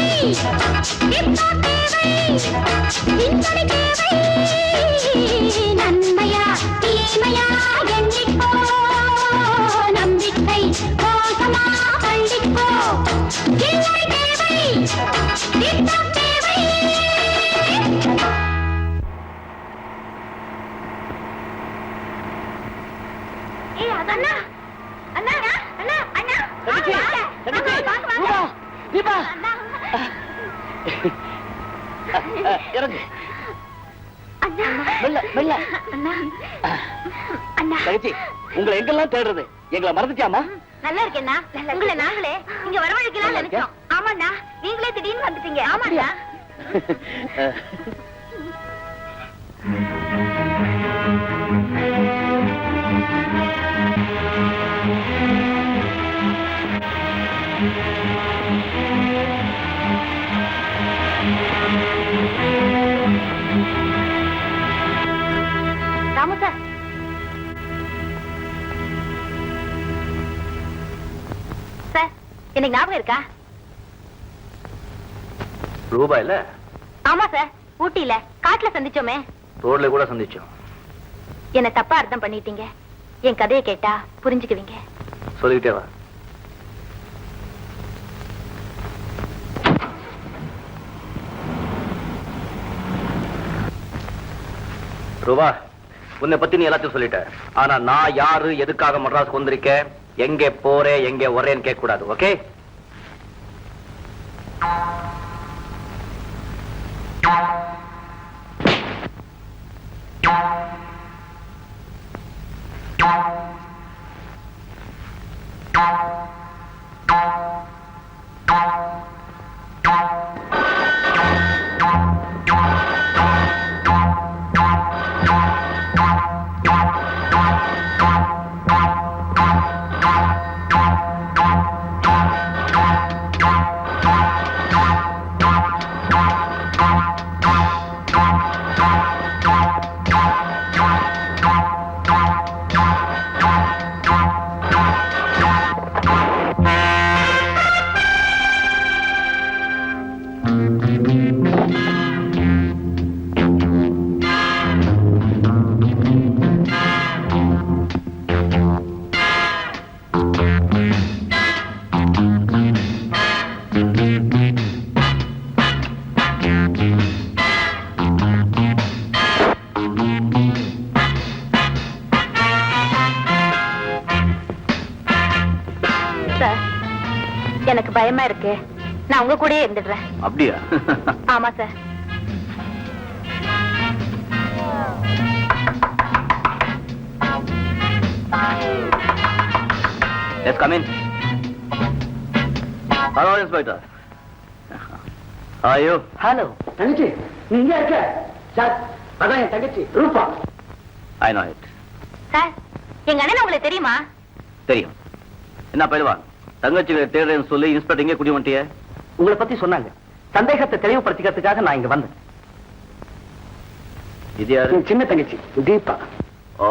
இப்போ தேவை. சில்லறை தேவை. நன்மையா தீமையா எண்ணிக்கோ, நம்பிக்கை மோசமா தள்ளிக்கோ. சில்லறை தேவை, இப்போ தேவை. அண்ணா அண்ணா அண்ணா அண்ணா தங்கச்சி, தங்கச்சி, ரூபா, தீபா. இறங்கு. மெல்ல, மெல்ல. தங்கச்சி, உங்களை எங்கெல்லாம் தேடுறது? எங்களை மறந்துட்டியாமா? நல்லா இருக்கேண்ணா. உங்களை நாங்களே இங்க வரவழைக்கலாம் நினைச்சோம். ஆமாண்ணா, நீங்களே திடீர்னு வந்துட்டீங்க. ஆமாண்ணா. ராமு சார். சார், எனக்கு ஞாபகம் இருக்கா? ரூபா இல்ல? ஆமா சார், ஊட்டியில காட்டுல சந்திச்சோமே. ரோட்ல கூட சந்திச்சோம். என்ன தப்பா அர்த்தம் பண்ணிட்டீங்க. என் கதையை கேட்டா புரிஞ்சுக்குவீங்க. சொல்லிக்கிட்டே வா. ரூபா, உன்னை பத்தி நீ எல்லாத்தையும் சொல்லிட்ட. ஆனா நான் யாரு, எதுக்காக மட்ராஸ்க்கு வந்திருக்கேன், எங்க போறேன், எங்க வரேன்னு கேட்க கூடாது. ஓகே? எனக்கு பயமா இருக்கு. நான் உங்க கூடயே இருந்துடுறேன். அப்படியா? ஆமா sir. Yes, come in. Hello, Inspector. How are you? Hello தங்கச்சி, நீ இங்க இருக்க? சார், அதான் என் தங்கச்சி ரூபா. I know it. சார், எங்க அண்ணன் உங்களுக்கு தெரியுமா? தெரியும். என்ன பயில்வான், தங்கச்சிகளை தேடுறேன்னு சொல்லி இன்ஸ்பெக்டர் இங்கே குடி வந்துட்டிய? உங்களை பத்தி சொன்னாங்க. சந்தேகத்தை தெளிவுபடுத்திக்கிறதுக்காக நான் இங்க வந்தேன். இது யாரு? என் சின்ன தங்கச்சி தீபா. ஓ,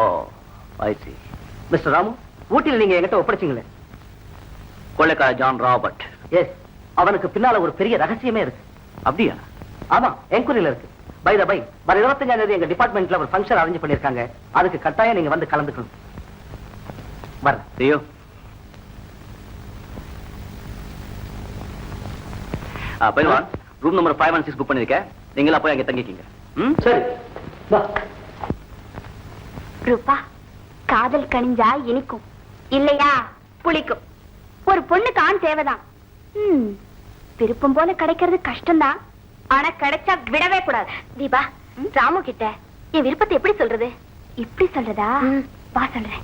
I see. மிஸ்டர் ராமு, ஊட்டியில் நீங்க என்கிட்ட ஒப்படைச்சிங்களே, கொள்ளைக்கார ஜான் ராபர்ட். எஸ், அவனுக்கு பின்னால ஒரு பெரிய ரகசியமே இருக்கு. அப்படியா? ஆமா, என்கொயரியில இருக்கு. பை த பை, வர 25ஆம் தேதி எங்க டிபார்ட்மெண்ட்ல ஒரு ஃபங்க்ஷன் அரேஞ்ச் பண்ணிருக்காங்க. அதுக்கு கட்டாயம் நீங்க வந்து கலந்துக்கணும். வர ஐயோ, பயில்வான், ரூம் நம்பர் 516 புக் பண்ணிருக்கேன். நீங்களா போய் அங்க தங்கிக்கிங்க. ம், சரி. வா. ரூபா, காதல் கனிஞ்சா இனிக்கும், இல்லையா புளிக்கும். ஒரு பொண்ணுக்கு ஆண் தேவைதான். விருப்பம் போல கிடைக்கிறது கஷ்டம்தான், ஆனா கிடைச்சா விடவே கூடாது. தீபா, ராமு கிட்ட என் விருப்பத்தை எப்படி சொல்றது? இப்படி சொல்றதா? வா சொல்றேன்.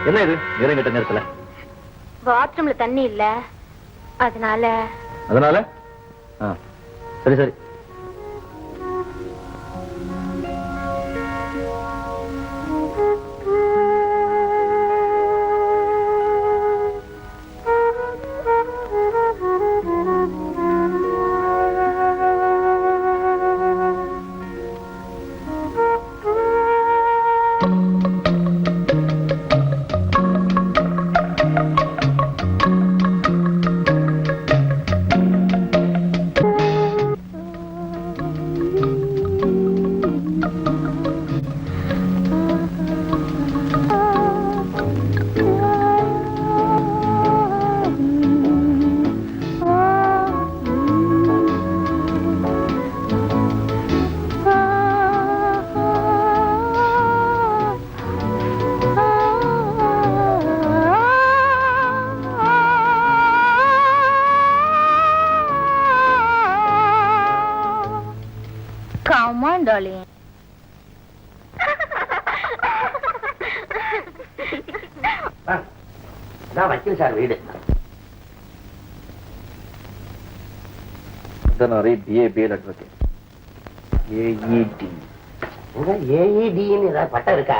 என்ன இது நேரம் கிட்ட நேரத்துல? பாத்ரூம்ல தண்ணி இல்ல, அதனால. சரி சரி. Come on, darling. நான் வக்கீல் சார் வீடு. BA BL advocate. ஏஇடி ஏஇடின்னு ஏதாவது பட்டம் இருக்கா?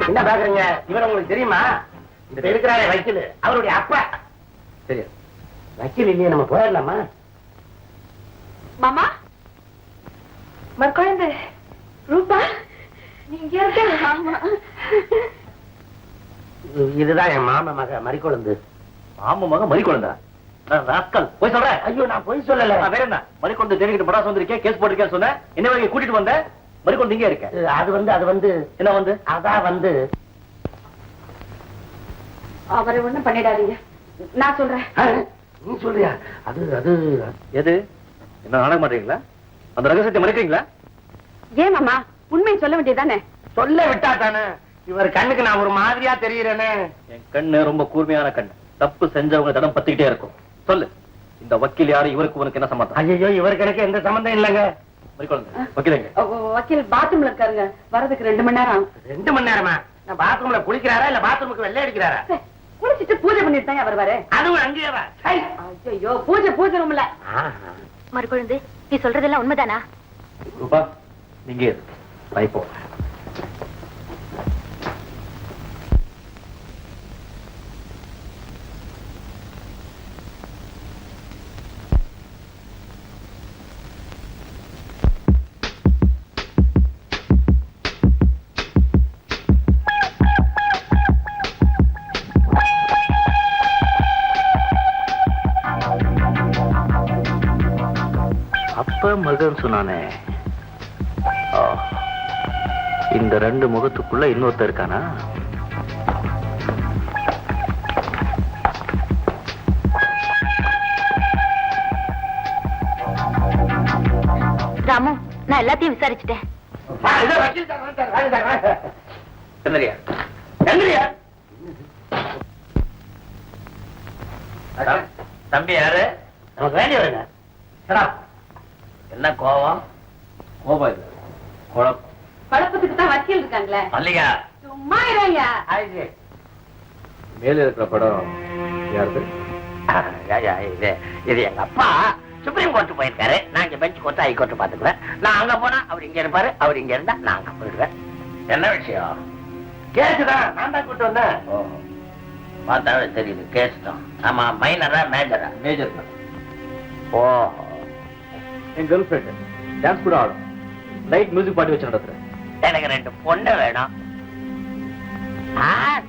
என்ன பாக்குறீங்க? இவர் உங்களுக்கு தெரியுமா? இந்த இருக்கிறாரே வக்கீல், அவருடைய அப்பா. சரி, வக்கீல் இல்லையே, நம்ம போயிடலாமா? மாமா மறுக்குழந்தை ரூபா நீங்க இருக்க. ஆமா, இதுதான் என் மாமா மக மறிக்குழந்து. மாம மக மறிக்குழந்தா? ராஸ்கல், போய் சொல்றேன். ஐயோ, நான் போய் சொல்லல. வேற என்ன, மறிக்குழந்தை தேடிக்கிட்டு படாசு வந்திருக்கேன், கேஸ் போட்டிருக்கேன்னு சொன்னேன். என்ன வரைக்கும் கூட்டிட்டு வந்த? மறிக்குழந்தை இங்கே இருக்க. அது வந்து என்ன வந்து? அதான் வந்து அவரை ஒண்ணும் பண்ணிடாதீங்க, நான் சொல்றேன். நீ சொல்றியா? அது எது? என்ன நாடகம் மாட்டீங்களா? அந்த ரகசியத்தை மறைக்கிறீங்களா? ஏன் மாமா, உண்மையை சொல்ல வேண்டியதானே? சொல்ல விட்டா தானே. இவர் கண்ணுக்கு நான் ஒரு மாதிரியா தெரியுறேனே. என் கண்ணு ரொம்ப கூர்மையான கண்ணு. தப்பு செஞ்சவங்க தடம் பத்திக்கிட்டே இருக்கும். சொல்லு, இந்த வக்கீல் யாரு? இவருக்கு உனக்கு என்ன சம்பந்தம்? ஐயோ, இவருக்கு எனக்கு எந்த சம்பந்தம் இல்லைங்க. மறிக்குழந்தை வக்கீலங்க. வக்கீல் பாத்ரூம்ல இருக்காருங்க, வரதுக்கு 2 மணி நேரம் ஆகும். 2 மணி நேரமா? நான் பாத்ரூம்ல குளிக்கிறாரா இல்ல பாத்ரூமுக்கு வெள்ளை அடிக்கிறாரா? குளிச்சிட்டு பூஜை பண்ணிட்டு தான் வருவாரு. அதுவும் அங்கேயே வா. ஐயோ, பூஜை ரூம்ல. மறுக்குழந்து, நீ சொல்றதெல்லாம் உண்மைதானா? ரூபா, நீங்க இரு. நான் இப்போ அப்ப மகன் சொன்னானே, இந்த 2 முகத்துக்குள்ள இன்னொருத்தர் இருக்கானா? ராமு, நான் எல்லாத்தையும் விசாரிச்சுட்டேன். தம்பி யாரு? நமக்கு வேண்டியவருங்க. என்ன கோவம்? கோபம் இல்ல, குழப்பம். குழப்பத்துக்கு தான் வக்கீல் இருக்காங்களே. மல்லிகா, சும்மா இருங்க. மேல இருக்கிற படம் யாரு? இது எங்க அப்பா சுப்ரீம் கோர்ட் போயிருக்காரு. நான் இங்க பெஞ்ச் கோர்ட், ஹை கோர்ட் பாத்துக்குவேன். நான் அங்க போனா அவர் இங்க இருப்பாரு, அவர் இங்க இருந்தா நான் அங்க போயிடுவேன். என்ன விஷயம்? கேஸ் தான், நான் தான் கூட்டு வந்தேன். பார்த்தாவே தெரியுது, கேஸ் தான். ஆமா, மைனரா மேஜரா? மேஜர் தான். ஓ, என் கேர்ள் ஃபிரெண்ட் டான்ஸ் கூட ஆடும். லைட் மியூசிக் பாட்டு வச்சு நடத்துறேன். எனக்கு 2 பொண்ணு வேணும்.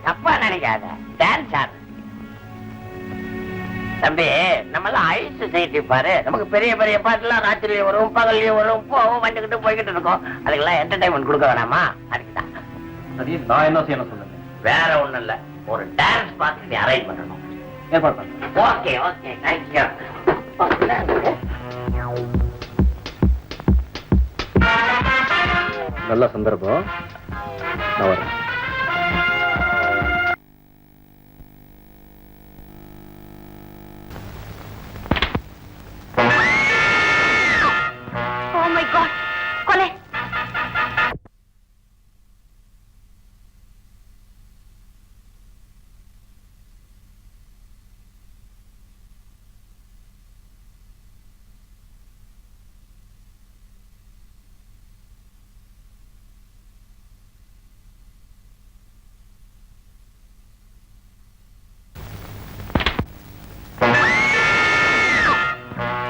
தப்பா நினைக்காத, டான்ஸ் ஆடு. தம்பி, நம்ம எல்லாம் ஹை சொசைட்டி பாரு. நமக்கு பெரிய பெரிய பாட்டுலாம் ராத்திரியும் வரும், பகல்லையும் வரும், போவோம், வந்துகிட்டு போய்கிட்டு இருக்கோம். அதுக்கெல்லாம் என்டர்டைன்மெண்ட் கொடுக்க வேணாமா? அதுக்குதான். சரி, நான் என்ன செய்யணும் சொல்லுங்க. வேற ஒண்ணும் இல்ல, ஒரு டான்ஸ் பார்த்து நீ அரேஞ்ச் பண்ணணும். ஏற்பாடு பண்ணுங்க. Okay okay, thank you. நல்ல சந்தர்ப்பம், நான் வரேன். Oh my God, கொலை.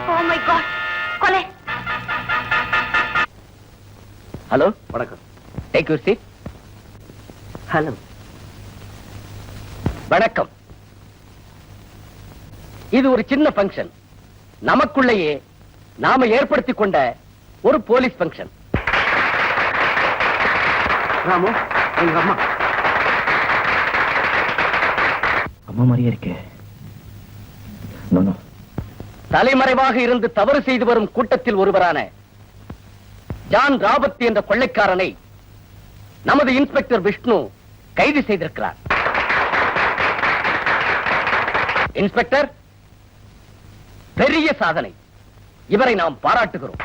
Oh my God, கொலை. ஹலோ, வணக்கம். Take your seat. ஹலோ, வணக்கம். இது ஒரு சின்ன ஃபங்க்ஷன். நமக்குள்ளேயே நாம ஏற்படுத்திக் கொண்ட ஒரு போலீஸ் ஃபங்க்ஷன். ராமு, எங்க அம்மா. அம்மா மாதிரியே இருக்கே. தலைமறைவாக இருந்து தவறு செய்து வரும் கூட்டத்தில் ஒருவரான ஜான் ராபர்ட் என்ற கொள்ளைக்காரனை நமது இன்ஸ்பெக்டர் விஷ்ணு கைது செய்திருக்கிறார். இன்ஸ்பெக்டர், பெரிய சாதனை. இவரை நாம் பாராட்டுகிறோம்.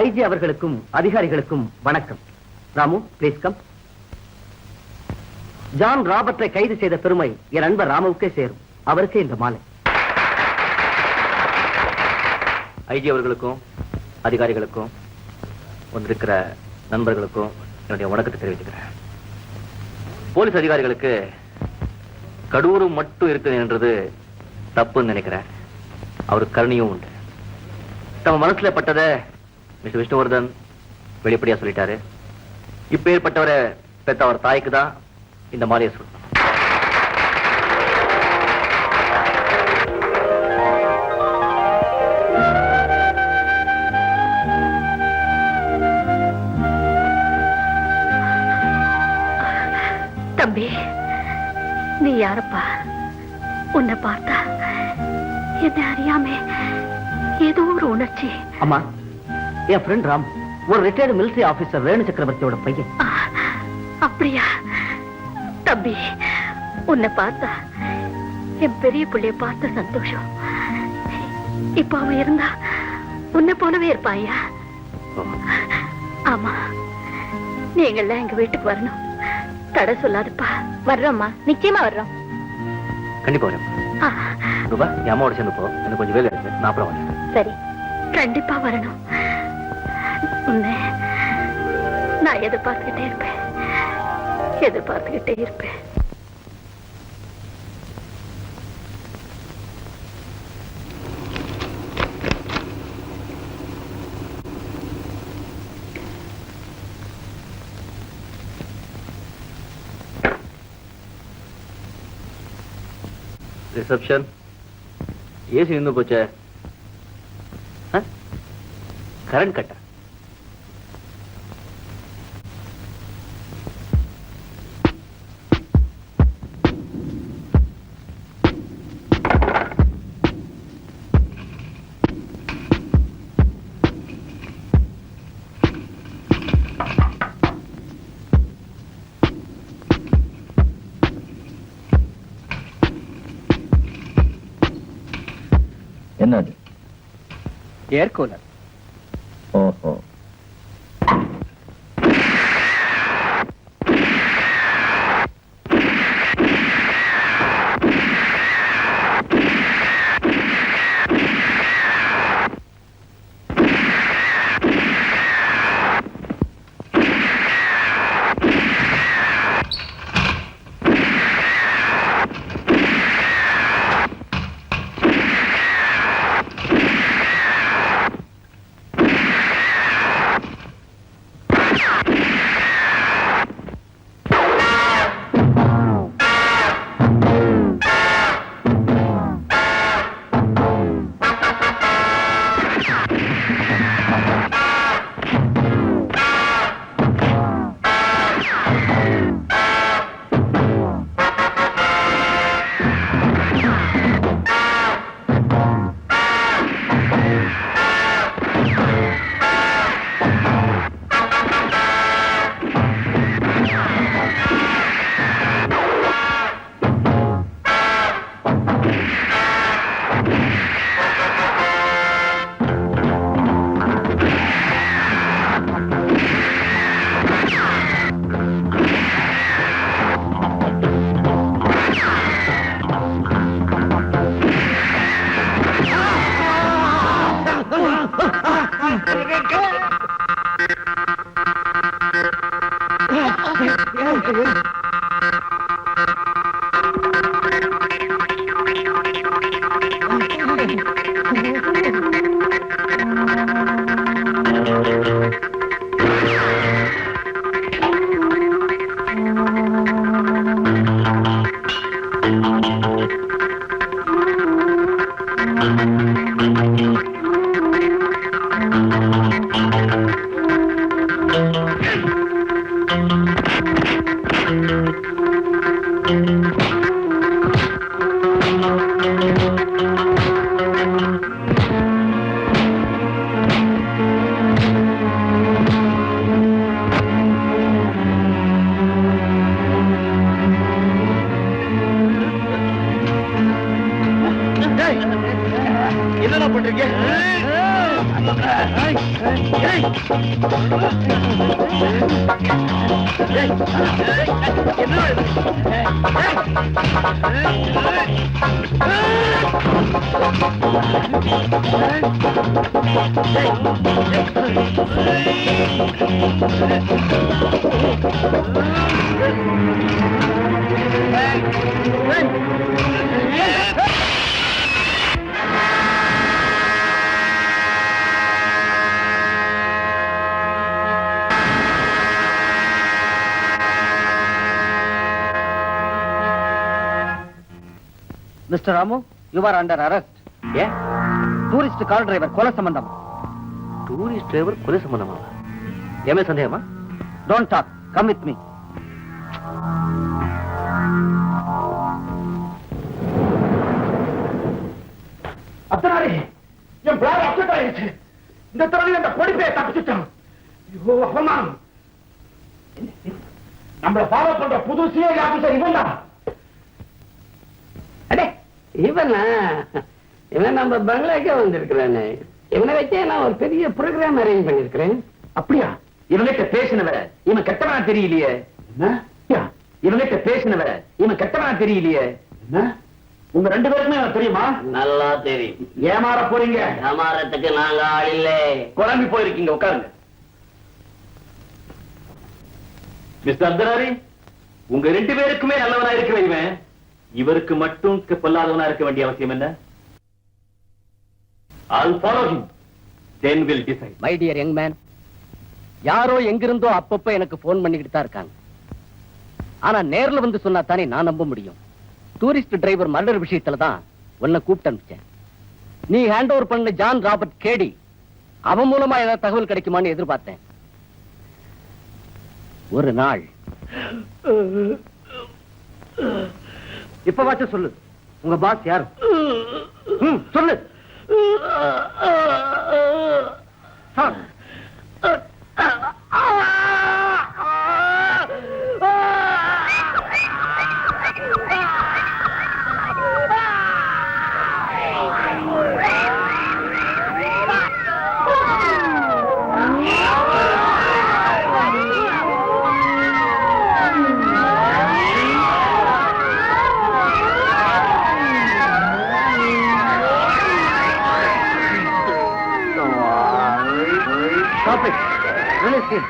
ஐஜி அவர்களுக்கும் அதிகாரிகளுக்கும் வணக்கம். Ramu, please come. ஜான் ராபர்ட்டை கைது செய்த பெருமை என் நண்பர் ராமுவுக்கே சேரும். அவருக்கே இந்த மாலை. ஐஜி அவர்களுக்கும் அதிகாரிகளுக்கும் வந்திருக்கிற நண்பர்களுக்கும் என்னுடைய வணக்கத்தை தெரிவிச்சுக்கிறேன். போலீஸ் அதிகாரிகளுக்கு கடூரம் மட்டும் இருக்குதுன்றது தப்புன்னு நினைக்கிறேன். அவருக்கு கருணையும் உண்டு. நம்ம மனசுல பட்டதை மிஸ்டர் விஷ்ணுவர்தன் வெளிப்படையா சொல்லிட்டாரு. இப்ப ஏற்பட்டவரை பெற்ற அவர் தாய்க்கு தான் இந்த மாலையை சொல்லணும். தம்பி, நீ யாரப்பா? உன்னை பார்த்தா என்ன அறியாம ஏதோ ஒரு உணர்ச்சி. அம்மா, என் ஃப்ரெண்ட் ராம், ஒரு ரிட்டையர்டு மிலிட்டரி ஆபீசர் ரேணு சக்கரவர்த்தியோட பையன். அப்படியா? தம்பி, உன்னை பார்த்தா என் பெரிய பிள்ளைய பார்த்த சந்தோஷம். இப்ப அவன் இருந்தா உன்னை போலவே இருப்பாயா? ஆமா, நீங்கள்லாம் எங்க வீட்டுக்கு வரணும். தடை சொல்லாதுப்பா. வர்றோம்மா, நிச்சயமா வர்றோம். கண்டிப்பா வரேன். ரூபா, என் அம்மாவோட சேர்ந்து போ. எனக்கு கொஞ்சம் வேலை இருக்கு, நான் அப்புறம் வரேன். சரி, கண்டிப்பா வரணும். உன்னை நான் எதிர்பார்த்துக்கிட்டே இருப்பேன். ரிசப்ஷன் ஏசி நின்று போச்சே. கரண்ட் கட்ட. என்னது? Air cooler. ஓஹோ. என்னடா பண்றீங்க? என்ன mister Ramu, you are under arrest. ஏன் டூரிஸ்ட் கார் டிரைவர் கொலை சம்பந்தம். டூரிஸ்ட் டிரைவர் கொலை சம்பந்தமா? ஏமே சந்தேகமா? Don't talk, come with me. Athanari என் பிளான் அப்செட் ஆயிடுச்சு. இந்த தடவை அந்த பொடிப்பையை தப்பிச்சுட்டான். ஐயோ அவமானம். நம்மள ஃபாலோ பண்ற புது சிஐ ஆபீசர் இவன் தான். அடே இவன் நம்ம பங்களாக்கே வந்திருக்கிறானே. இவனை வச்சே நான் ஒரு பெரிய ப்ரோக்ராம் அரேஞ்ச் பண்ணிருக்கிறேன். அப்படியா? இவன்கிட்ட பேசினவ இவன் கெட்டவனா தெரியலையே. என்ன? இவன்கிட்ட பேசினவ இவன் கெட்டவனா தெரியலையே. என்ன? உங்க ரெண்டு பேருக்குமே எனக்கு தெரியுமா? நல்லா தெரியும். ஏமாற போறீங்க. ஏமாறத்துக்கு நாங்க ஆள் இல்லை. குழம்பி போயிருக்கீங்க, உட்காருங்க. மிஸ்டர் அர்த்தனாரி, உங்க ரெண்டு பேருக்குமே நல்லவனா இருக்கிற இவன் இவருக்கு மட்டும் பொல்லாதவனா இருக்க வேண்டிய அவசியம் என்ன? I'll follow him. Then we'll decide. My dear young man, யாரோ எங்கிருந்தோ அப்பப்ப எனக்கு போன் பண்ணிக்கிட்டு தான் இருக்காங்க. ஆனா நேர்ல வந்து சொன்னா தானே நான் நம்ப முடியும். டூரிஸ்ட் டிரைவர் மர்டர் விஷயத்துல தான் உன்னை கூப்பிட்டு அனுப்பிச்சேன். நீ ஹேண்ட் ஓவர் பண்ண ஜான் ராபர்ட் கேடி, அவன் மூலமா ஏதாவது தகவல் கிடைக்குமான்னு எதிர்பார்த்தேன். ஒரு நாள் இப்பவாச்சும் சொல்லு, உங்க பாஸ் யாரு? சொல்லு. Stop it. Release him.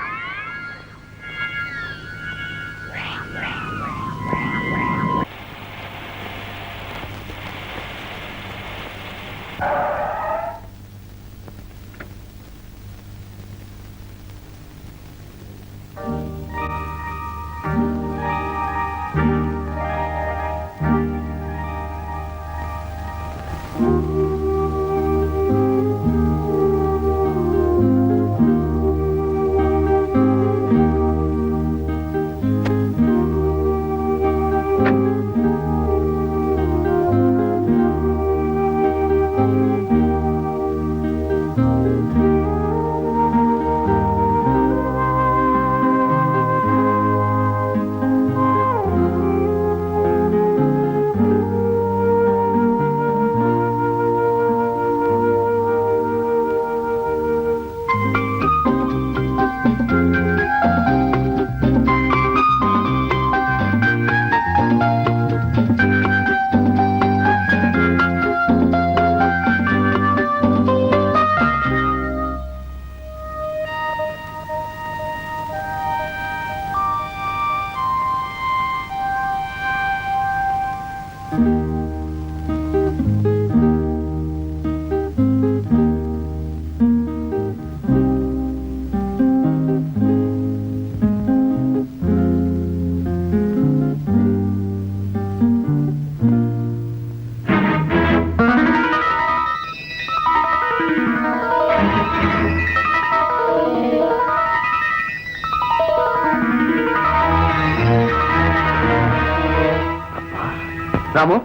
Ramu,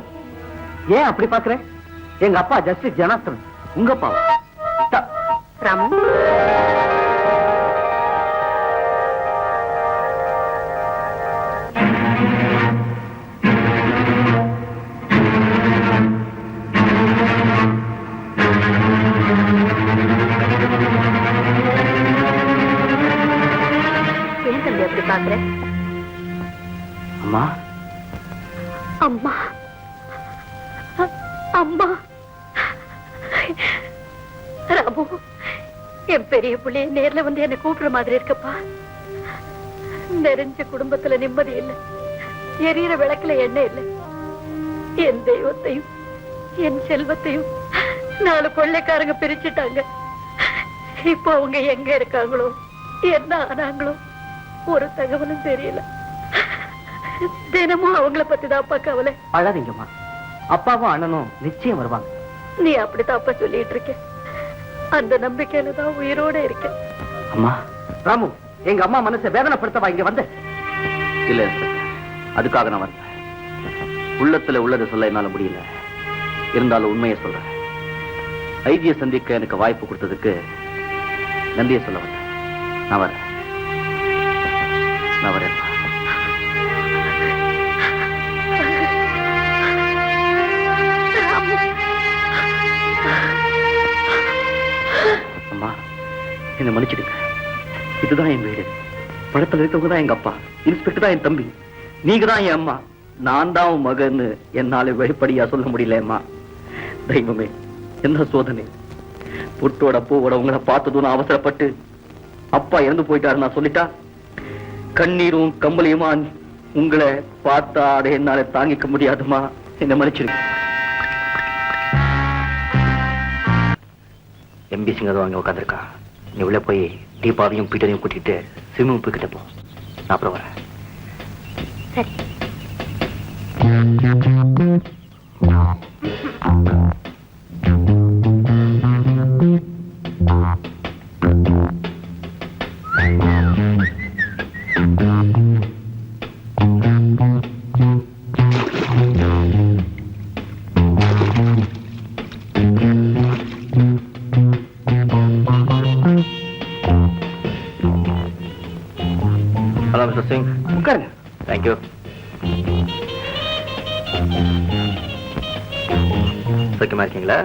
ஏன் அப்படி பாக்குற? எங்க அப்பா ஜஸ்டிஸ் ஜனார்த்தன், உங்க அப்பா. ராமு, என்ன தம்பி அப்படி பாக்குற? அம்மா, அம்மா, அம்மா, ராமு, என் பெரிய புள்ளைய நேர்ல வந்து என்ன கூப்பிடுற மாதிரி இருக்கப்பா. நிறைஞ்ச குடும்பத்துல நிம்மதி இல்லை, எரியற விளக்குல எண்ணெய் இல்லை. என் தெய்வத்தையும் என் செல்வத்தையும் 4 கொள்ளைக்காரங்க பிரிச்சுட்டாங்க. இப்போ அவங்க எங்க இருக்காங்களோ, என்ன ஆனாங்களோ ஒரு தகவலும் தெரியல. தினமும் அவங்கள பத்தி தான் அப்பா கவலை. அழாதீங்கம்மா, அப்பாவும் அண்ணனும் நிச்சயம் வருவாங்க. நீ அப்படித்தான் அப்பா சொல்லிட்டு இருக்க. அந்த நம்பிக்கையில தான் உயிரோட இருக்கேன். அம்மா, ராமு, எங்க அம்மா மனசை வேதனைப்படுத்தவா இங்க வந்த? இல்ல இன்ஸ்பெக்டர், அதுக்காக நான் வந்தேன். உள்ளத்துல உள்ளதை சொல்ல என்னால முடியல. இருந்தாலும் உண்மையை சொல்றேன். ஐஜியை சந்திக்க எனக்கு வாய்ப்பு கொடுத்ததுக்கு நன்றியை சொல்ல வந்தேன். நான் வரேன். அம்மா, என்ன மன்னிச்சிடுங்க. இதுதான் என் வீடு. படத்துல இருக்கவங்க தான் எங்க அப்பா, இன்ஸ்பெக்டர் தான் என் தம்பி, நீங்க தான் என் அம்மா, நான் தான் உன் மகன்னு என்னால வெளிப்படையா சொல்ல முடியல. அம்மா, தெய்வமே, என்ன சோதனை! புட்டோட பூவோட உங்களை பார்த்ததும் நான் அவசரப்பட்டு அப்பா இறந்து போயிட்டாரு நான் சொல்லிட்டா, கண்ணீரும் கம்பளியுமா உங்களை பார்த்தா அதை என்னால தாங்கிக்க முடியாதுமா. என்ன மன்னிச்சிடுங்க. எம்பி சிங்கதும் அங்க உட்காந்துருக்கா. நீ உள்ள போய் தீபாவையும் பீட்டரையும் கூட்டிட்டு ஸ்விம்மிங் பூல் கிட்ட போ. நான் அப்புறம் வரேன். சரி. ஹலோ மிஸ்டர் சிங், உட்காருங்க. தேங்க்யூ. சௌக்கியமா இருக்கீங்களா?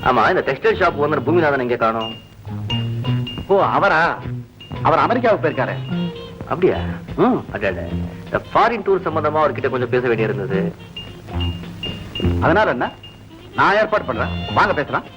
ஆமா, இந்த டெக்ஸ்டைல் ஷாப் ஓனர் பூமிநாதன் எங்க காணோம்? ஓ, அவரா? அவர் அமெரிக்காவுக்கு போயிருக்காரு. அப்படியா? அடடே, இந்த ஃபாரின் டூர் சம்பந்தமா அவர்கிட்ட கொஞ்சம் பேச வேண்டியிருந்தது. அதனால என்ன, நான் ஏற்பாடு பண்றேன், வாங்க பேசலாம்.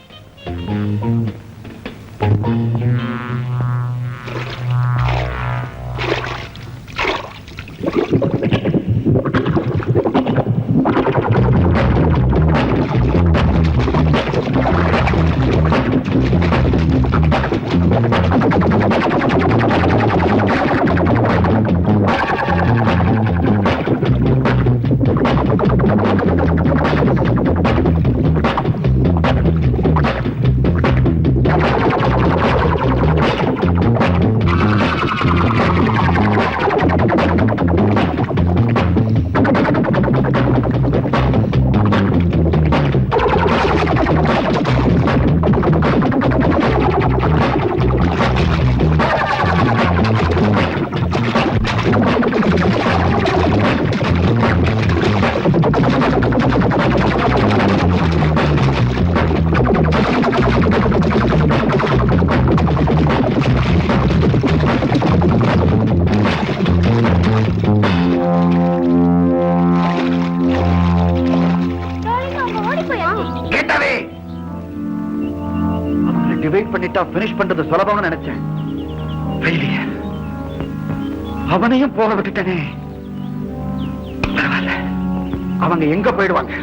டிவைட் பண்ணிட்டா பினிஷ் பண்றது சுலபம்னு நினைச்சேன். அவனையும் போக விட்டுட்டனே. பரவாயில்ல, அவங்க எங்க போயிடுவாங்க?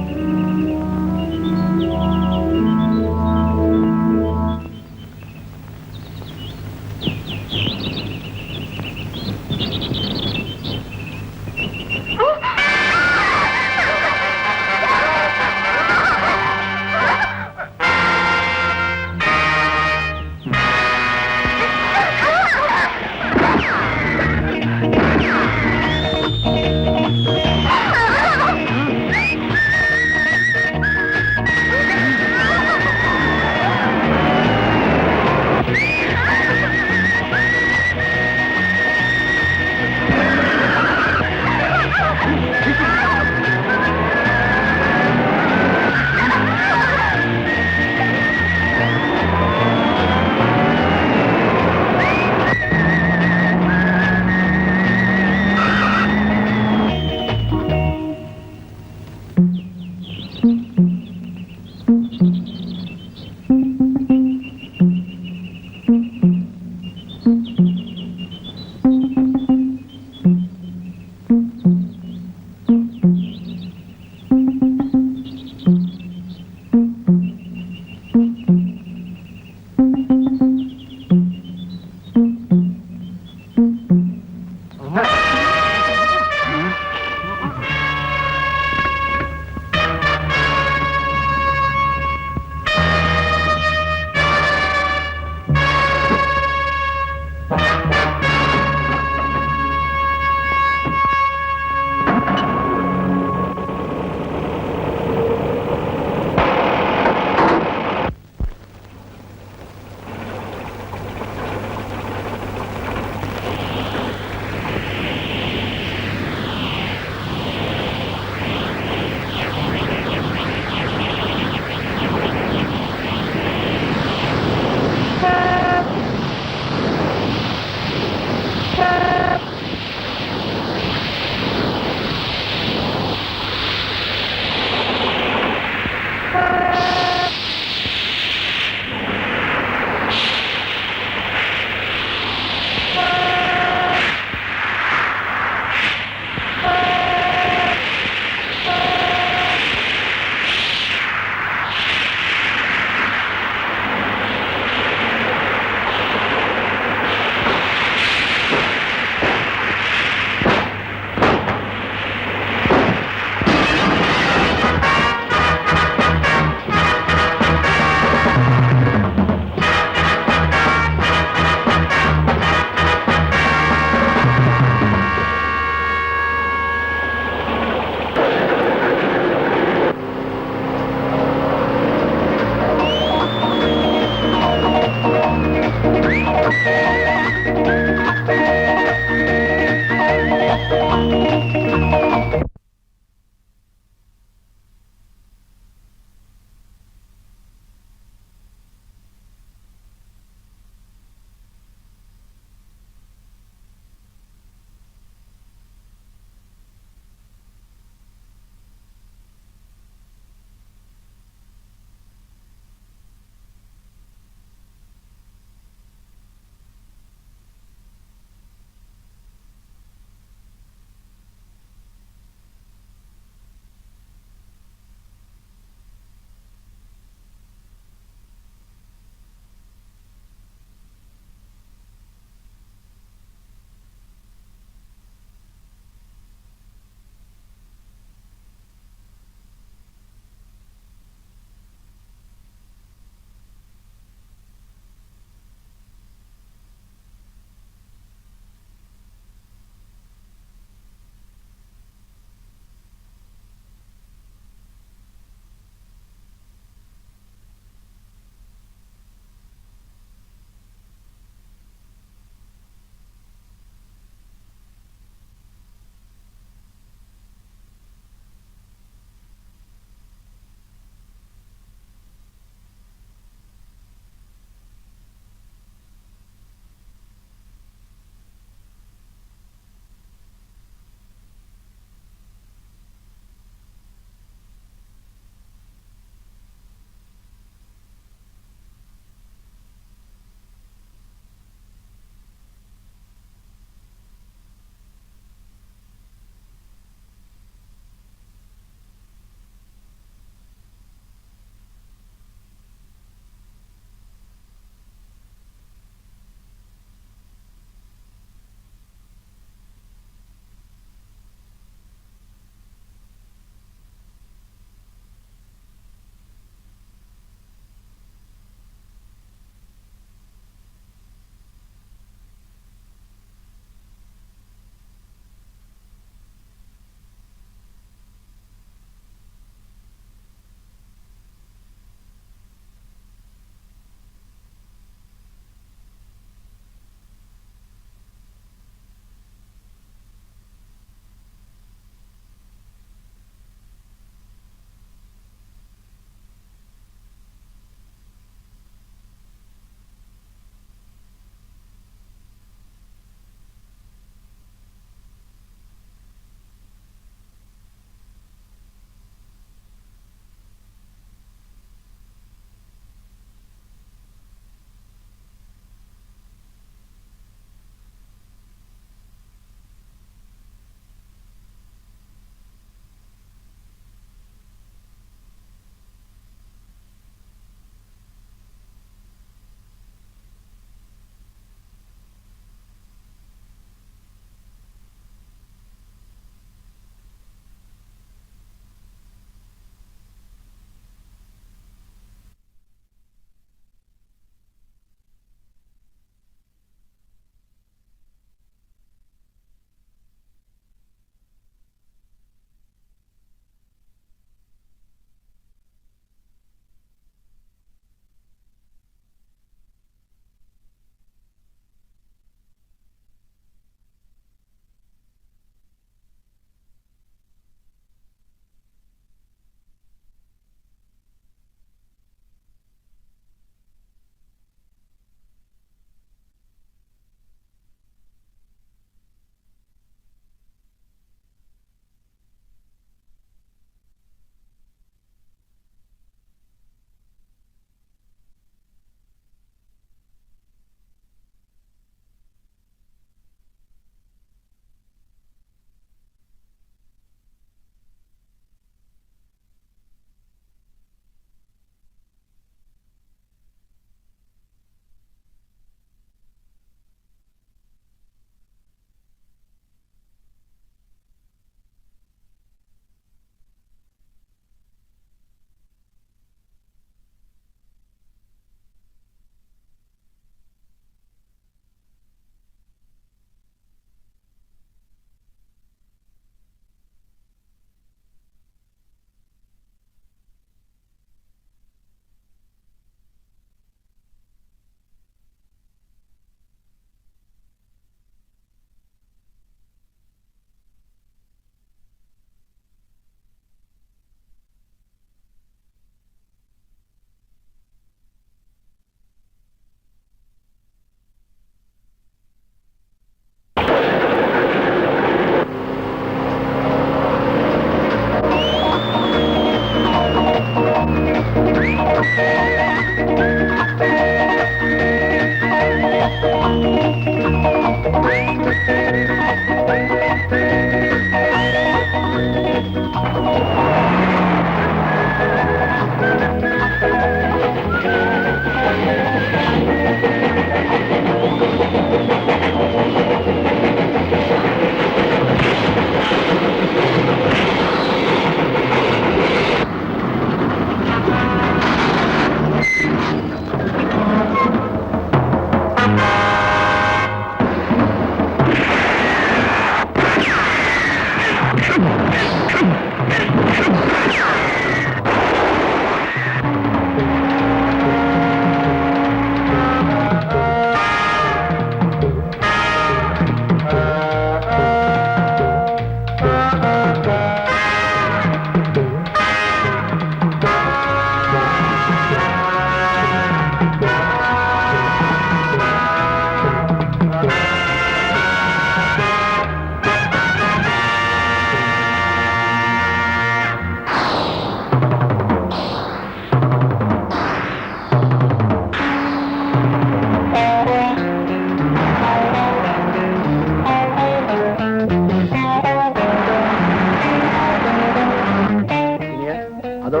அதோ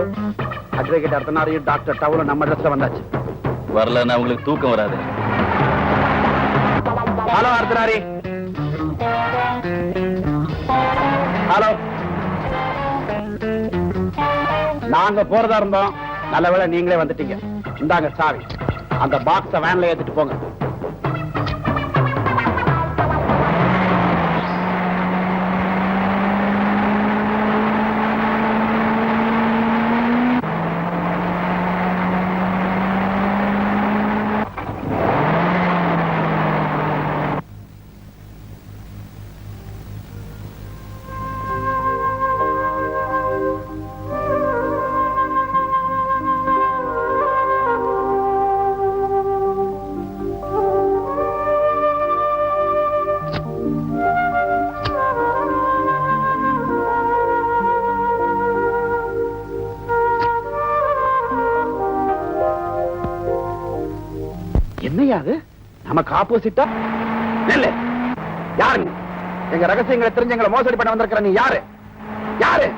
அட்வொகேட் அர்த்தநாரையும் டாக்டர் டவுலும் நம்ம இடத்துல வந்தாச்சு. வரலன்னா உங்களுக்கு தூக்கம் வராது. ஹலோ அர்த்தநாரி. ஹலோ. நாங்க போறதா இருந்தோம், நல்ல வேளை நீங்களே வந்துட்டீங்க. இந்தாங்க சாவி. அந்த பாக்ஸ வேன்ல ஏத்திட்டு போங்க. என்னையா அது? நமக்கு ஆப்போசிட்டா இல்ல. யாருங்க? எங்க ரகசியங்களை தெரிஞ்சு எங்களை மோசடி பண்ண வந்திருக்கிற நீ யாரு? யாரு?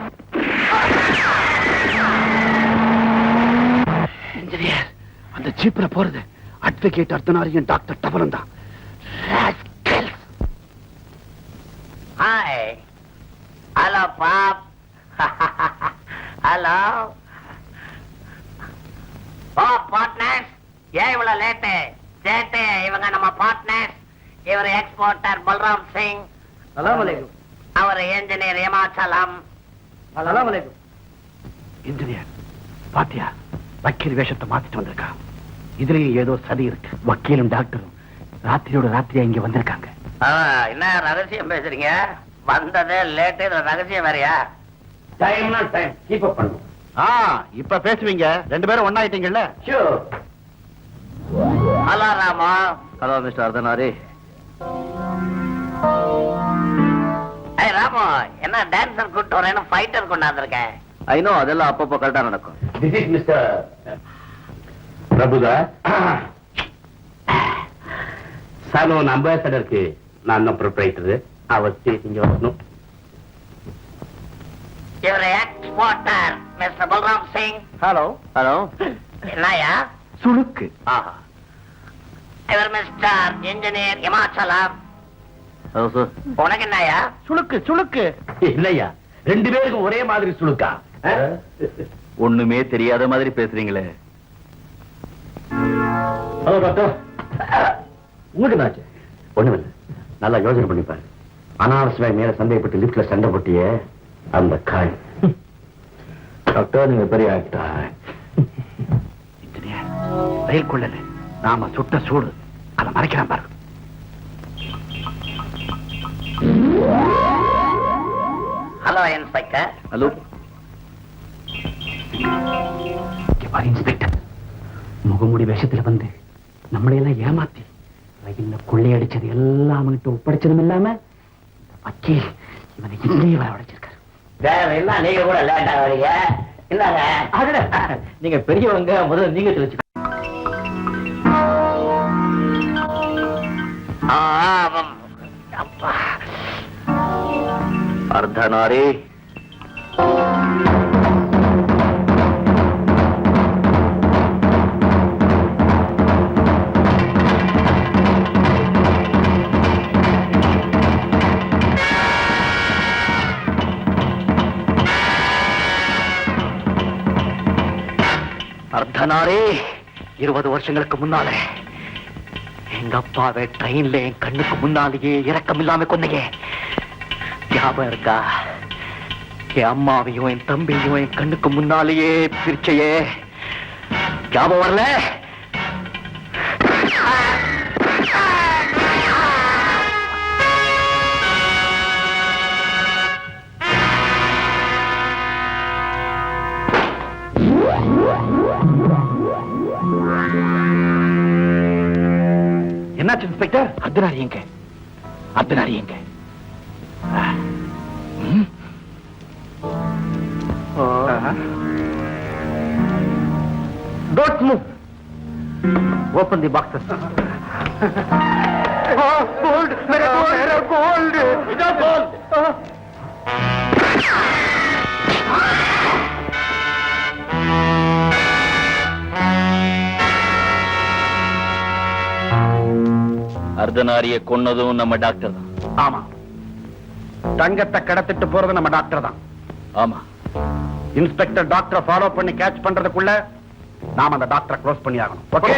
இன்ஜினியர், அந்த ஜீப்ல போறது அட்வொகேட் அர்த்தநாரியும் டாக்டர் டபலும் தான். Hi. Hello Bob. Hello. Oh partners, ஏன் இவ்வளவு லேட்டு? சேட்டு, இவங்க நம்ம பார்ட்னர்ஸ். இவர் எக்ஸ்போர்ட்டர் பல்ராம் சிங். அவர் இன்ஜினியர் ஹிமாச்சலம். இன்ஜினியர் பாத்தியா, வக்கீல் வேஷத்தை மாத்திட்டு வந்திருக்கா. இதுலயும் ஏதோ சதி இருக்கு. வக்கீலும் டாக்டரும் ராத்திரியோட ராத்திரியா இங்க வந்திருக்காங்க. என்ன ரகசியம் பேசுறீங்க? வந்தது லேட்டு, இதுல ரகசியம் வேறையா? டைம்னா டைம் கீப் அப் பண்ணும். இப்ப பேசுவீங்க. ரெண்டு பேரும் ஒன்னாயிட்டீங்கல்ல? Hello Rama. Hello mister Arthanari. ஏய் ராமு, என்ன டான்சர் கூட்டு வரேன்னு ஃபைட்டர் கொண்டாந்துருக்கேன். ஐநோ, அதெல்லாம் அப்பப்போ கரெக்டா நடக்கும். This is mister Prabhuda. Saloon அம்பாசடருக்கு நான் தான் ப்ரொப்ரைட்டர். அவர் இங்க வரணும். இவர் exporter mister Balram Singh. Hello. Hello. என்னயா? சுளுக்கு. ஆஹா. இவர் mister engineer Himachalam. Hello sir. உனக்கு என்னயா? சுளுக்கு சுளுக்கு. இல்லையா, ரெண்டு பேருக்கும் ஒரே மாதிரி சுளுக்கா? ஒண்ணுமே தெரியாத மாதிரி பேசுறீங்களே. ஹலோ டாக்டர், உங்களுக்கு என்னாச்சு? ஒண்ணுமில்லை, நல்லா யோசனை பண்ணிப்பாரு. அனாவசியமாக மேல சந்தேகப்பட்டு லிப்ட்ல சண்டை போட்டியே, அந்த காய். டாக்டர், நீங்க பெரிய ஆக்டர். இன்ஜினியர், ரயில் கொள்ளல நாம சுட்ட சூடு அதை மறைக்கிறான் பாரு. Hello inspector. ஹலோ. இன்ஸ்பெக்டர், முகமூடி வேஷத்துல வந்து நம்மளையெல்லாம் ஏமாத்தி ரயில்ல கொள்ளையடிச்சது எல்லாம் அவன்கிட்ட ஒப்படைச்சதும் இல்லாம இந்த வக்கீல் இவனை இன்னையே வரவழைச்சிருக்காரு. வேற என்ன, நீங்க கூட லேட்டா வரீங்க. என்னங்க நீங்க பெரியவங்க, முதல்ல நீங்க தெரிச்சு. அப்பா. அர்த்தநாரி. அர்த்தநாரி, 20 வருஷங்களுக்கு முன்னாலே எங்க அப்பாவை ட்ரெயின்ல என் கண்ணுக்கு முன்னாலேயே இரக்கம் இல்லாம கொன்னீங்க. ஞாபகம் இருக்கா? என் அம்மாவையும் என் தம்பியையும் என் கண்ணுக்கு முன்னாலேயே பிரிச்சையே, ஞாபகம் வரல? என்னாச்சு இன்ஸ்பெக்டர்? அர்த்தநாரி எங்க? அர்த்தநாரி எங்க? Don't move. Open the boxes. Gold! मेरा gold! இதோ gold. அர்த்தநாரிய கொன்னதும் நம்ம டாக்டர் தான். ஆமா, தங்கத்தை கடத்திட்டு போறது நம்ம டாக்டர் தான். ஆமா, இன்ஸ்பெக்டர் டாக்டரை ஃபாலோ பண்ணி கேட்ச் பண்றதுக்குள்ள நாம அந்த டாக்டரை க்ளோஸ் பண்ணி ஆகணும். ஓகே?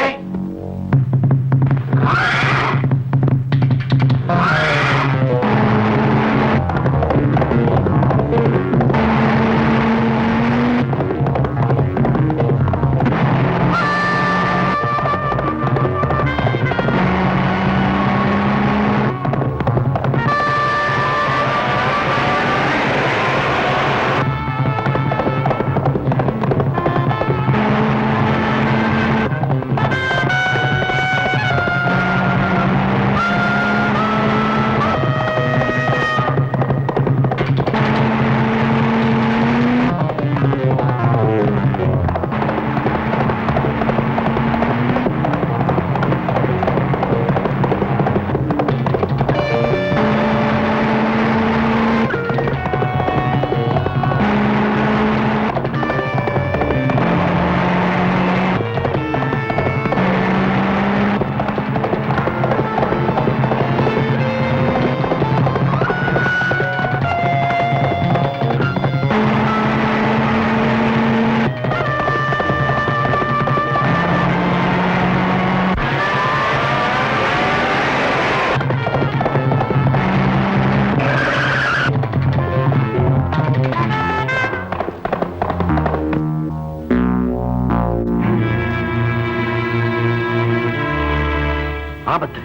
ஆபத்து.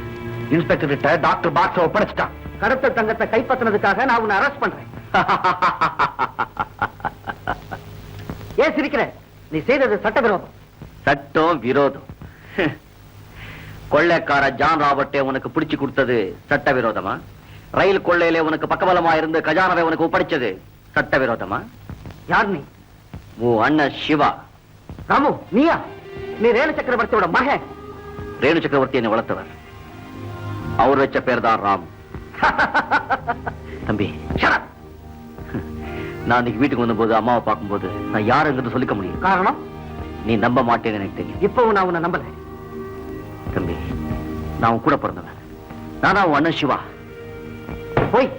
இன்ஸ்பெக்டர் கிட்ட டாக்டர் பாக்ஸ் ஒப்படைச்சிட்டான். கடத்தல் தங்கத்தை கைப்பற்றினதுக்காக நான் உன்னை அரெஸ்ட் பண்றேன். ஏன் சிரிக்கிற? நீ செய்தது சட்டவிரோதம். சட்டம் விரோதம். கொள்ளைக்கார ஜான் ராபர்ட்டே உனக்கு பிடிச்சு கொடுத்தது சட்ட விரோதமா? ரயில் கொள்ளையிலே உனக்கு பக்கபலமா இருந்து கஜானாவை உனக்கு ஒப்படைச்சது சட்ட விரோதமா? யார் நீ? உன் அண்ணன் சிவா. ராமு, நீயா? நீ ரேணு சக்கரவர்த்தியோட மகன். ரேணு சக்கரவர்த்தி என்னை வளர்த்தவர். அவர் வச்ச பேர் தான் ராம். தம்பி, நான் இன்னைக்கு வீட்டுக்கு வந்தபோது அம்மாவை பார்க்கும்போது நான் யாருங்கிறது சொல்லிக்க முடியும். காரணம்? நீ நம்ப மாட்டேன்னு எனக்கு தெரியும். இப்பவும் நான் உன்னை நம்பல. தம்பி, நான் உன் கூட பிறந்தவன். நானா உன் அண்ணன் சிவா. போய்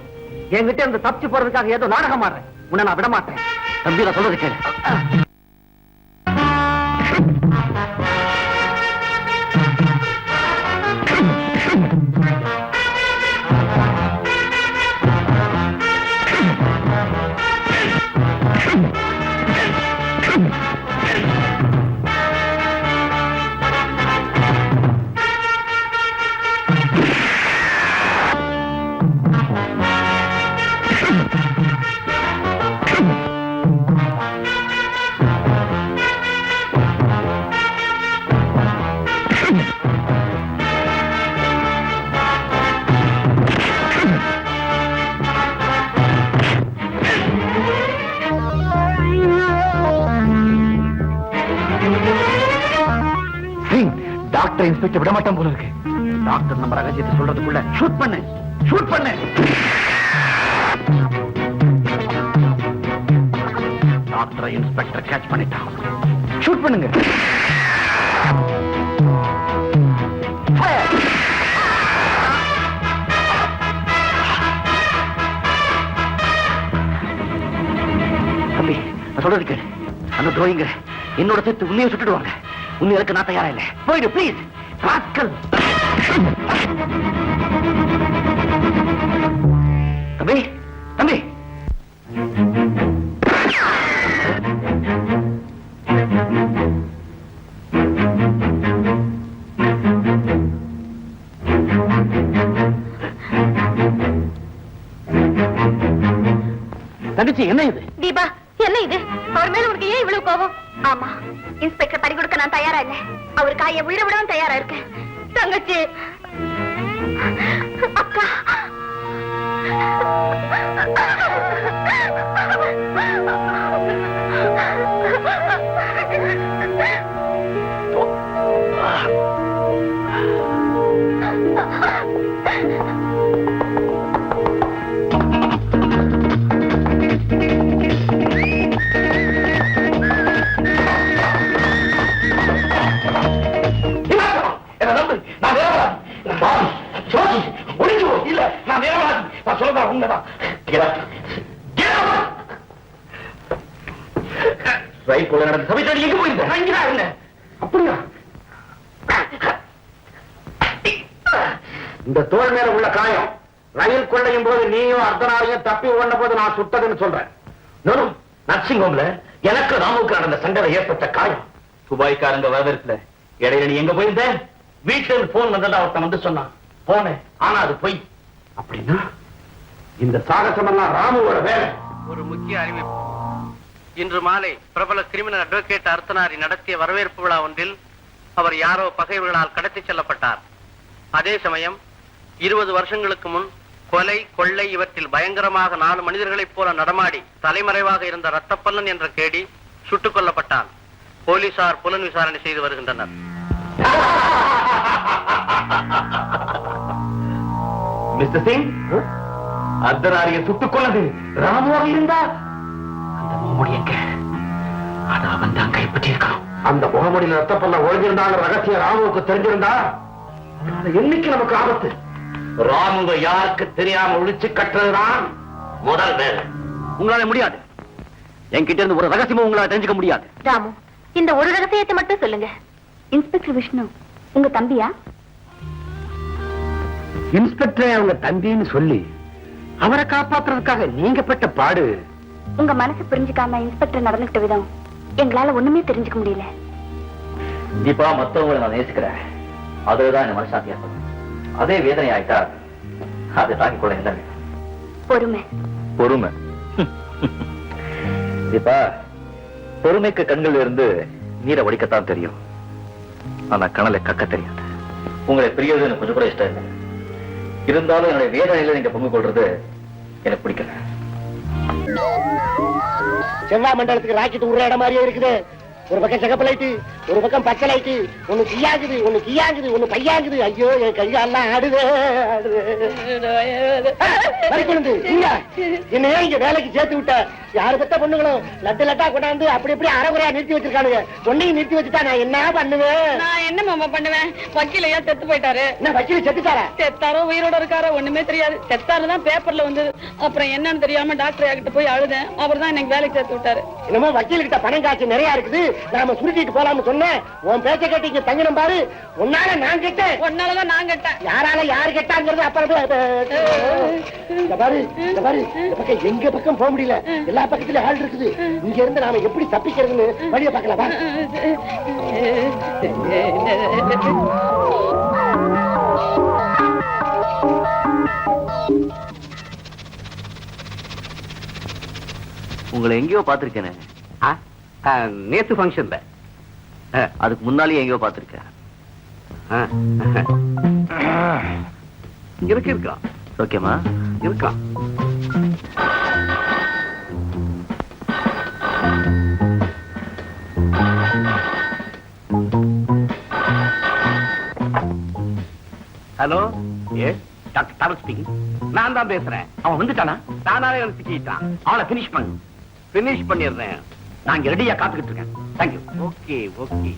என்கிட்ட இருந்து தப்பிச்சு போறதுக்காக ஏதோ நாடகம் ஆடுறேன். உன்னை நான் விட மாட்டேன். தம்பி, நான் சொல்றது கேளு. டாக்டர் இன்ஸ்பெக்டர் விட மாட்டோம் போல இருக்கு. டாக்டர் நம்ம ரகசியத்தை சொல்றதுக்குள்ள ஷூட் பண்ணு, ஷூட் பண்ணு. டாக்டரை இன்ஸ்பெக்டர் கேட்ச் பண்ணிட்டான். ஷூட் பண்ணுங்க. தம்பி, நான் சொல்றது கேளு. அந்த துரோகிங்க என்னோட சேர்த்து உன்னையும் சுட்டுடுவாங்க. உன்னை இறக்க நான் தயாரா இல்லை. போயிடு பிளீஸ். தம்பி, தம்பி, தங்கச்சி, என்ன இது? தீபா, என்ன இது? அவர் மேல உனக்கு ஏன் இவ்வளவு கோபம்? ஆமா, இன்ஸ்பெக்டர் பறி கொடுக்க நான் தயாரா இல்ல. அவருக்கு ஆய உயிரை விடவும் தயாரா இருக்கேன். தங்கச்சி, அக்கா, ரயில் கொள்ள நடந்த சமயத்தில் எங்க போயிருந்த? அப்படியா? இந்த தோல் மேல உள்ள காயம் ரயில் கொள்ளையும் போது நீயும் அர்த்தனாலையும் தப்பி ஓடின போது நான் சுட்டதுன்னு சொல்றேன். நர்சிங் ஹோம்ல எனக்கு ராமுக்கு நடந்த சண்டை ஏற்பட்ட காயம். துபாய்க்காரங்க வரவேற்கல. இடையில நீ எங்க போயிருந்த? வீட்டுல இருந்து போன் வந்ததா ஒருத்தன் வந்து சொன்னான். போனேன், ஆனா அது பொய். அப்படின்னா இந்த சாகசம் எல்லாம் ராமுவோட வேலை. ஒரு முக்கிய அறிவிப்பு. இன்று மாலை பிரபல கிரிமினல் அட்வொகேட் அர்த்தனாரி நடத்திய வரவேற்பு விழா ஒன்றில் அவர் யாரோ பகைவர்களால் கடத்திச் செல்லப்பட்டார். அதே சமயம் 20 வருஷங்களுக்கு முன் கொலை கொள்ளை இவற்றில் பயங்கரமாக 4 மனிதர்களைப் போல நடமாடி தலைமறைவாக இருந்த ரத்தப்பல்லன் என்ற கேடி சுட்டுக் கொல்லப்பட்டான். போலீசார் புலன் விசாரணை செய்து வருகின்றனர். மிஸ்டர் சிங், அர்த்தனாரியை சுட்டுக் கொண்டது ராமுவாக இருந்தா அந்த முகமுடி எங்க? அதை அவன் தான் கைப்பற்றி இருக்கான். அந்த முகமுடியில் ரத்தப்பல்ல ஒழிஞ்சிருந்தாங்க ரகசிய ராமுவுக்கு தெரிஞ்சிருந்தா என்னைக்கு நமக்கு ஆபத்து. ராமுவை யாருக்கு தெரியாம ஒழிச்சு கட்டுறதுதான் முதல் வேலை. உங்களால முடியாது. என்கிட்ட இருந்து ஒரு ரகசியமும் உங்களால தெரிஞ்சுக்க முடியாது. ராமு, இந்த ஒரு ரகசியத்தை மட்டும் சொல்லுங்க. இன்ஸ்பெக்டர் விஷ்ணு உங்க தம்பியா? இன்ஸ்பெக்டர் அவங்க தம்பின்னு சொல்லி அவரை காப்பாத்துறதுக்காக நீங்க பட்ட பாடு. உங்க மனசு புரிஞ்சுக்காம இன்ஸ்பெக்டர் நடந்துகிட்ட விதம் எங்களால ஒண்ணுமே தெரிஞ்சுக்க முடியல. தீபா, மத்தவங்களை நான் நேசிக்கிறேன். அதுதான் என்ன மனசாந்தியா இருக்கும். அதே வேதனை ஆயிட்டா அதை தாங்கிக் கொள்ள என்ன? பொறுமை. பொறுமை. தீபா, பொறுமைக்கு கண்கள் இருந்து நீரை வடிக்கத்தான் தெரியும். ஆனா கணலை கக்க தெரியாது. உங்களை பிரியது எனக்கு கொஞ்சம் கூட இஷ்டம் இல்லை. இருந்தாலும் என்னுடைய வேதனையில நீங்க பங்கு கொள்றது எனக்கு பிடிக்கல. செவ்வாய் மண்டலத்துக்கு ராக்கெட் உள்ள இடம் மாதிரியே இருக்குது. ஒரு பக்கம் சிகப்பு லைட்டு, ஒரு பக்கம் பச்சை லைட்டு. ஒண்ணு கியாங்குது, ஒண்ணு கியாங்குது, ஒண்ணு பையாங்குது. ஐயோ, என் கையெல்லாம் ஆடுது. என்ன இங்க வேலைக்கு சேர்த்து விட்ட? யாரு பத்த பொண்ணுங்களும் லட்டு லட்டா கொண்டாந்து அப்படி இப்படி அரைகுறையா நிறுத்தி வச்சிருக்கானுங்க. ஒன்னையும் நிறுத்தி வச்சுட்டா நான் என்ன பண்ணுவேன்? நான் என்ன மாமா பண்ணுவேன்? வக்கீலையா செத்து போயிட்டாரு. என்ன வக்கீல் செத்துட்டாரா? செத்தாரோ உயிரோட இருக்காரோ ஒண்ணுமே தெரியாது. செத்தாருதான் பேப்பர்ல வந்தது. அப்புறம் என்னன்னு தெரியாம டாக்டர் கிட்ட போய் அழுதேன். அவர் தான் எனக்கு வேலைக்கு சேர்த்து விட்டாரு. என்னமோ வக்கீல் கிட்ட பணம் காட்சி நிறைய இருக்குது, நாம சுருட்டிட்டு போலாம்னு சொன்னேன். உன் பேச்ச கேட்டு இங்க தங்கணும் பாரு. உன்னால நான் கேட்டேன். ஒன்னாலதான் நான் கேட்டேன். யாரால யாரு கேட்டாங்கிறது அப்புறம் பாரு. இந்த பாரு, இந்த பக்கம் எங்க பக்கம் போக முடியல. எல்லா பக்கத்திலும் ஆள் இருக்குது. இங்க இருந்து நாம எப்படி தப்பிக்கிறதுன்னு வழியை பார்க்கலாமா? உங்களை எங்கேயோ பாத்திருக்கேனே. நேத்து ஃபங்க்ஷன்ல. அதுக்கு முன்னாலேயே எங்கேயோ பாத்திருக்கேன். இருக்கா? ஓகேமா? இருக்கா? Hello, doctor Tarak speaking. நான் தான் பேசுறேன். அவன் வந்துட்டானா? தானாவே வந்து சிக்கிட்டான். அவனை பினிஷ் பண்ணிடுறேன். நான் இங்க ரெடியா காத்துக்கிட்டு இருக்கேன். தேங்க்யூ. Okay okay.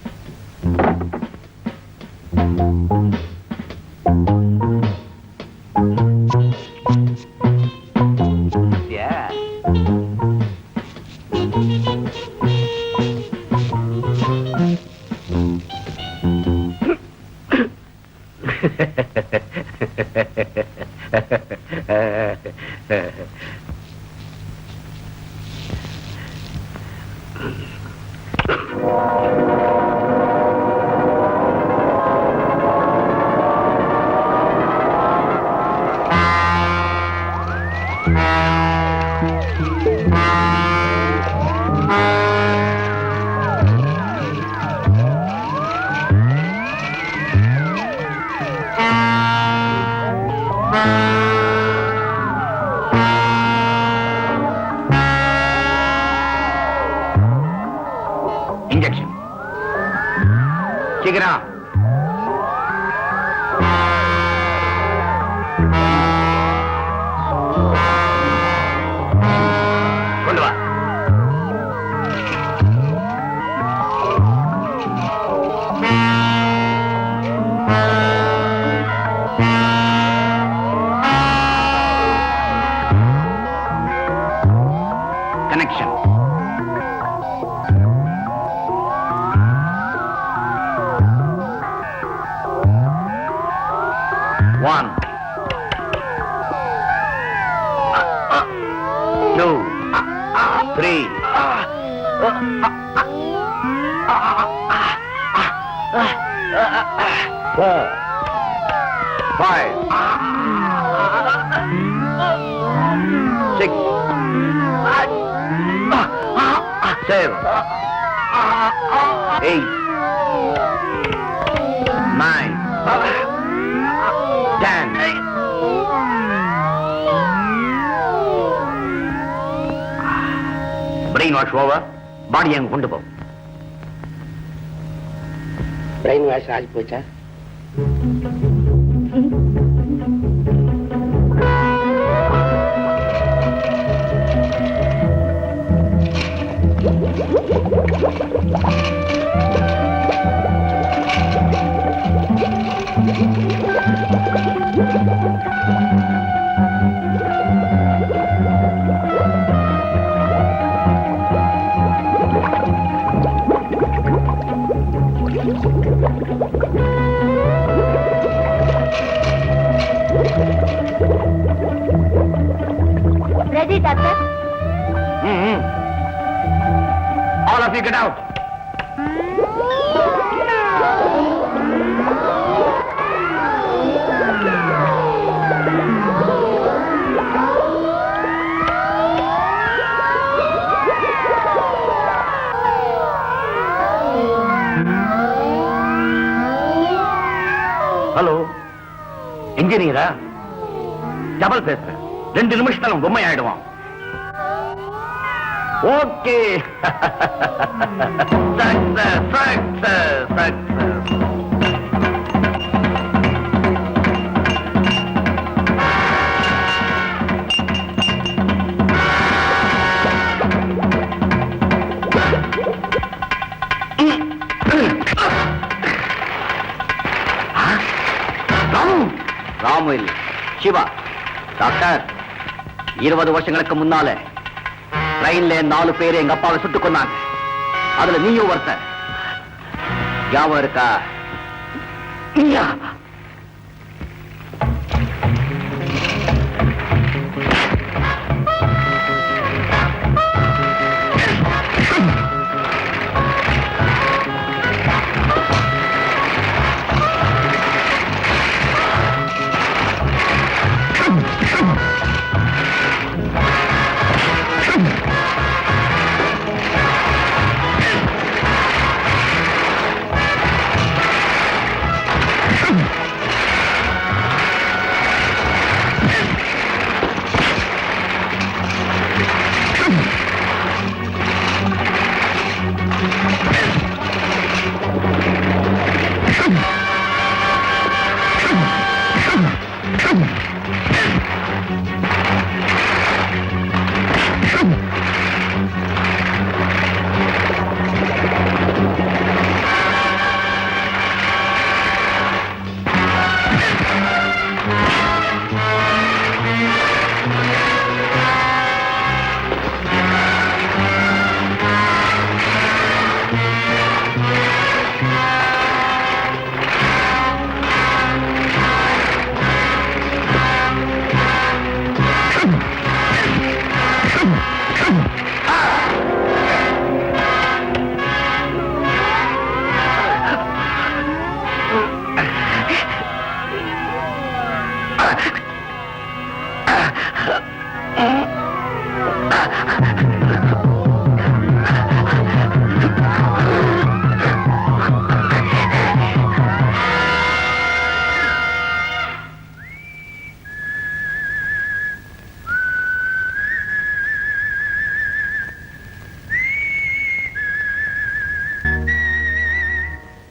இன்ஜெக்ஷன் சீக்கிரம். கொண்டு வா. Connection. 3, 4, 5, 6, 7, 8, 9, 10. Brain wash over. Body அங்க கொண்டு போ. பிரெயின் வாஷ் ஆகி போச்சா? Ready doctor? All of you get out. Hello, இன்ஜினியரா? டபுள் பேசுறேன். 2 நிமிஷத்துல பொம்மை ஆயிடுவான். Okay. Success, success, success. Ramu இல்ல, சிவா. டாக்டர், 20 வருஷங்களுக்கு முன்னால ட்ரெயின்ல 4 பேர் எங்க அப்பாவை சுட்டுக் கொண்டாங்க. அதுல நீயும் ஒருத்தர். ஞாபகம் இருக்கா? நீயா?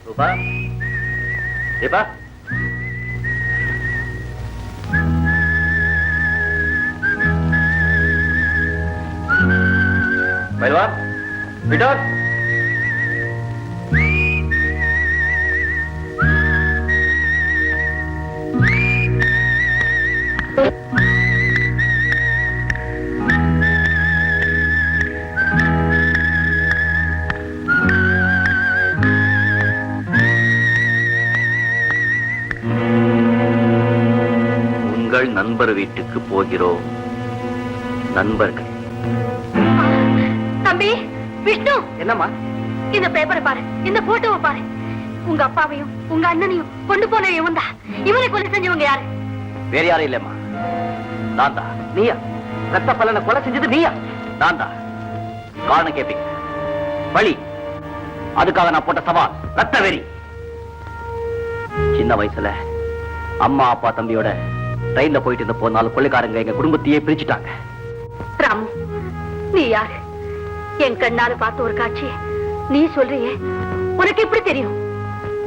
ரூபா, தீபா, பைல்வா, விட்டோர். நண்பர் வீட்டுக்கு போகிறோம். நண்பர்கள் விஷ்ணு, என்னம்மா? இந்த பேப்பரை பாரு, இந்த போட்டோவை பாரு. உங்க அப்பாவையும் உங்க அண்ணனையும் கொண்டு போன இவன் தான். இவனை கொலை செஞ்சவங்க யாரு? வேற யாரும் இல்லம்மா, நான் தான். நீயா? ரத்த பலனை கொலை செஞ்சது நீயா? நான் தான். காரணம் கேட்பீங்க? வழி. அதுக்காக நான் போட்ட சவால் ரத்த வெறி. சின்ன வயசுல அம்மா அப்பா தம்பியோட ட்ரெயின்ல போயிட்டு இருந்த போனால கொள்ளைக்காரங்க எங்க குடும்பத்தையே பிரிச்சுட்டாங்க. ராமு, நீ யாரு? என் கண்ணால பார்த்த ஒரு காட்சி நீ சொல்றியே, உனக்கு எப்படி தெரியும்?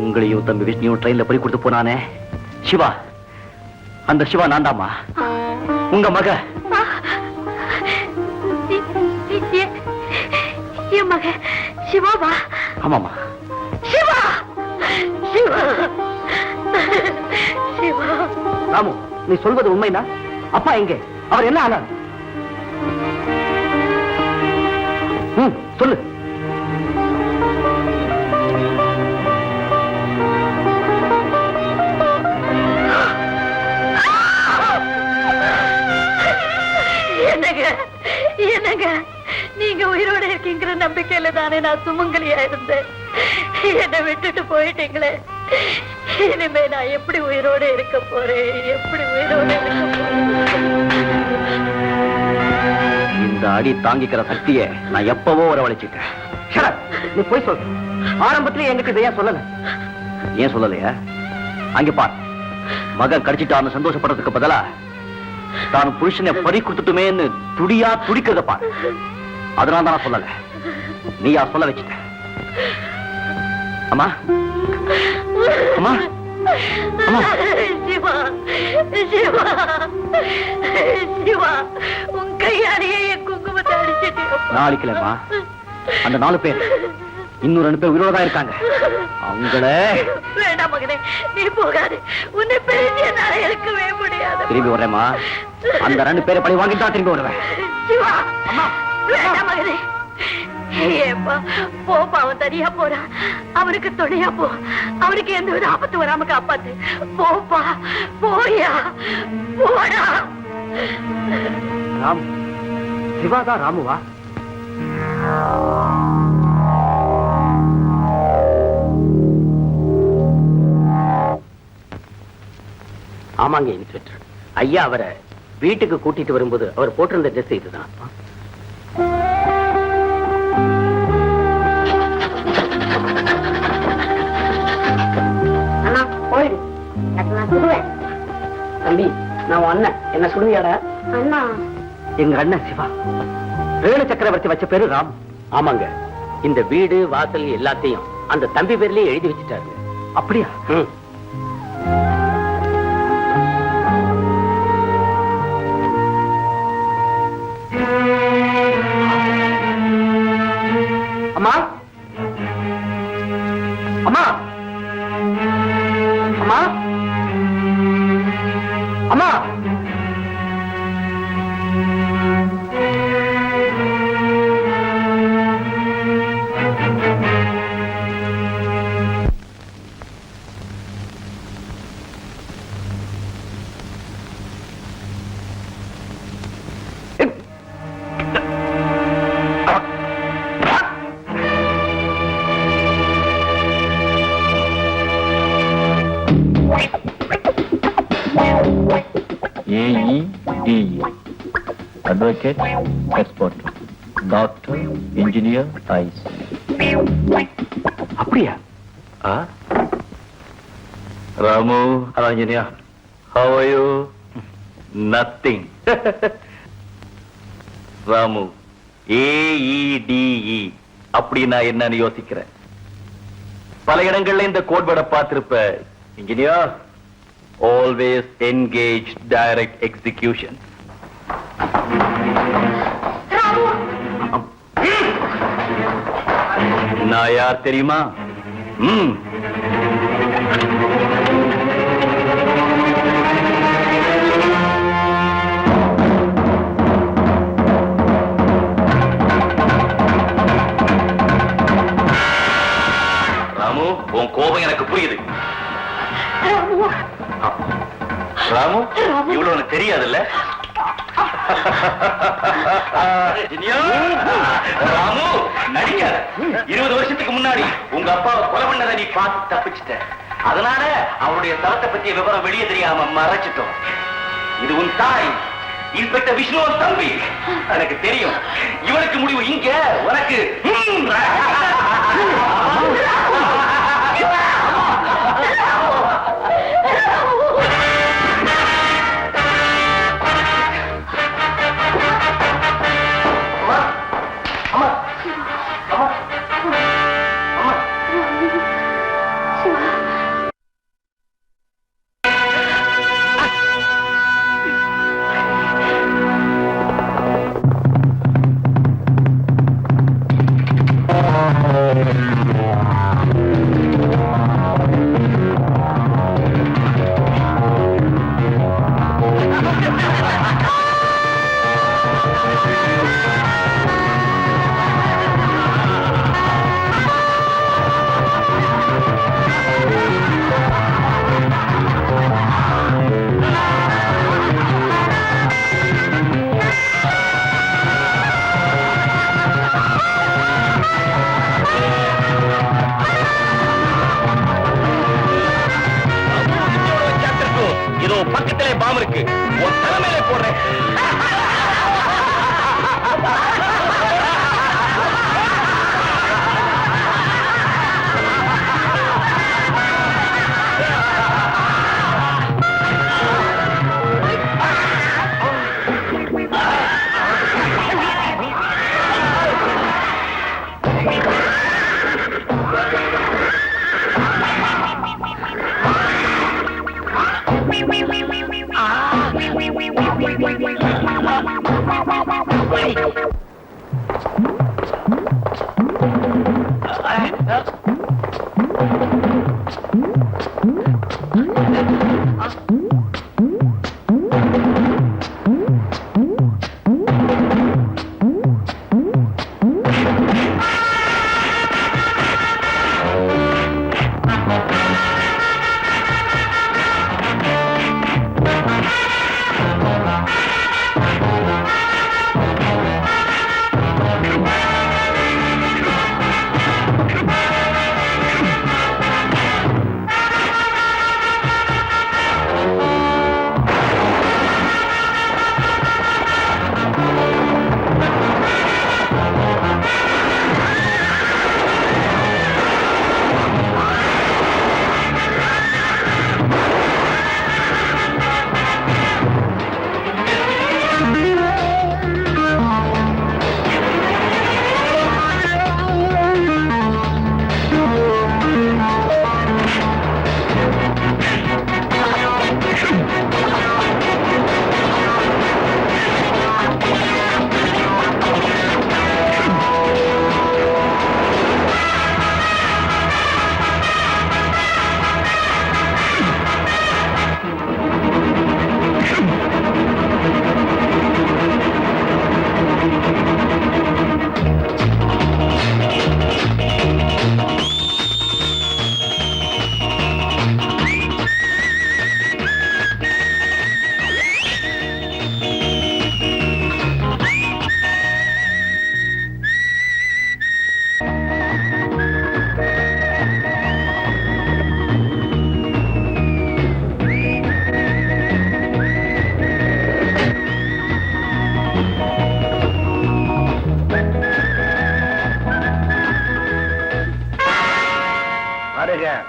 உங்களையும் தம்பி விஷ்ணுவும் ட்ரெயின்ல போய் கொடுத்து போனானே சிவா, அந்த சிவா நான் தாம்மா, உங்க மக. என் மக சிவாவா? ஆமாமா. சிவா, சிவா, சிவா. ராமு, நீ சொல்வது உண்மைனா? அப்பா எங்கே? அவர் என்ன ஆனார்? சொல்லு. என்னங்க, என்னங்க, நீங்க உயிரோட இருக்கீங்கிற நம்பிக்கையில தானே நான் சுமங்கலியா இருந்தேன். என்னை விட்டுட்டு போயிட்டீங்களே. இனிமே நான் எப்படி உயிரோட இருக்க போறேன்? எப்படி உயிரோட இருக்க போறேன்? இந்த அடி தாங்கிக்கிற சக்தியை நான் எப்பவோ வரவழைச்சிட்டேன். நீ போய் சொல்ற. ஆரம்பத்திலே என்கிட்ட இதை ஏன் சொல்லல? ஏன் சொல்லலையா? அங்க பார், மகன் கடிச்சிட்டான்னு சந்தோஷப்படுறதுக்கு பதிலா தான் புருஷனை பறி கொடுத்துட்டுமேன்னு துடியா துடிக்கிறத பார். அதனால தான் நான் சொல்லல, நீயா சொல்ல வச்சுட்ட. அம்மா, அம்மா, அம்மா. சிவா, சிவா, சிவா, உன் கையாலேயே என் குங்குமத்தை அடிச்சிட்டு. நான் அடிக்கலம்மா. அந்த 4 பேர், இன்னும் 2 பேர் உயிரோட தான் இருக்காங்க. அவங்கள வேண்டாம் மகனே, நீ போகாது. உன்னை பிரிஞ்சு என்னால இருக்கவே முடியாது. திரும்பி வரேம்மா. அந்த 2 பேரை பழி வாங்கிட்டு தான் திரும்பி வருவேன். சிவா, வேண்டாம் மகனே. ஏப்பா, போப்பா, அவன் தனியா போறான். அவனுக்கு துணையா போ. அவனுக்கு எந்த வித ஆபத்து வராம காப்பாத்து. போப்பா, போயா, போடா. ராம், சிவாதான் ராமுவா? ஆமாங்க இன்ஸ்பெக்டர். ஐயா அவரை வீட்டுக்கு கூட்டிட்டு வரும்போது அவர் போட்டிருந்த ட்ரெஸ் இதுதான். அண்ணா, போயிடு. நான் சுடுவேன். தம்பி, நான் அண்ணன், என்ன சொல்லுவியாடா? அண்ணா, எங்க அண்ணன் சிவா, ரேணு சக்கரவர்த்தி வச்ச பேரு ராம். ஆமாங்க, இந்த வீடு வாசல் எல்லாத்தையும் அந்த தம்பி பேர்லயே எழுதி வச்சுட்டாரு. அப்படியா? அம்மா, அம்மா, அம்மா, அம்மா. Advocate, expert, doctor, engineer, IC. அப்படியா? Ramu, hello engineer. How are you? Nothing. Ramu, AEDE. அப்படின்னா என்னன்னு யோசிக்கிறேன். பல இடங்கள்ல இந்த கோட் வேர்டை பார்த்திருப்ப. Engineer, always engage direct execution. நான் யார் தெரியுமா? ராமு, உன் கோபம் எனக்கு புரியுது. ராமு, இவ்வளவு உனக்கு தெரியாதுல்ல? ராமு, நடிக்காத. 20 வருஷத்துக்கு முன்னாடி உங்க அப்பாவை கொலை பண்ணதை நீ பார்த்து தப்பிச்சிட்ட. அதனால அவருடைய தரத்தை பத்திய விவரம் வெளியே தெரியாம மறைச்சிட்டோம். இது உன் தாய் இன்ஸ்பெக்டர் விஷ்ணு தம்பி. எனக்கு தெரியும் இவனுக்கு முடிவு இங்க, உனக்கு இதோ பக்கத்திலே பாம் இருக்கு, உன் தலைமையில போடுறேன்.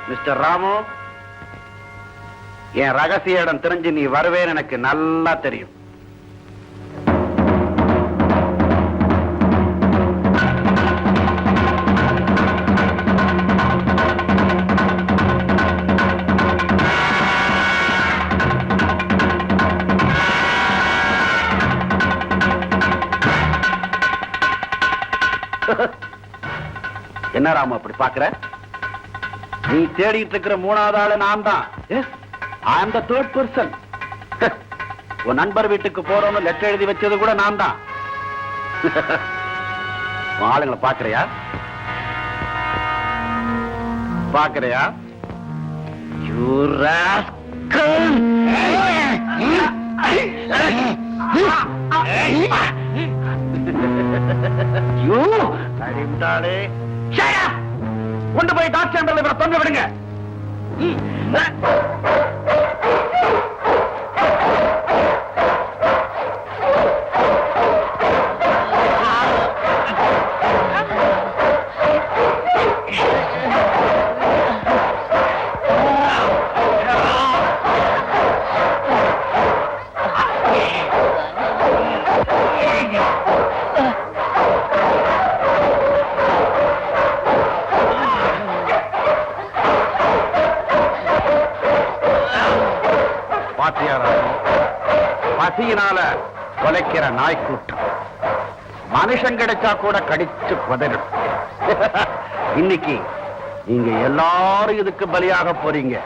மிஸ்டர் ராமு, என் ரகசிய இடம் தெரிஞ்சு நீ வருவேன்னு எனக்கு நல்லா தெரியும். என்ன ராமு அப்படி பாக்குற? நீ தேடிட்டு இருக்கிற மூணாவது ஆளு நான் தான். I am the third person. உன் நண்பர் வீட்டுக்கு போறோம்னு லெட்டர் எழுதி வச்சது கூட நான் தான். ஆளுங்களை பாக்குறியா? பாக்குறியா? You rascal! You அடிந்தாளே. Shut up! கொண்டு போய் டாக் சேம்பர்ல இவரை தொங்க விடுங்க. பசியினால கொலைக்கிற நாய் கூட்டம் மனுஷன் கிடைச்சா கூட கடிச்சு கொதரும். இன்னைக்கு நீங்க எல்லாரும் இதுக்கு பலியாக போறீங்க.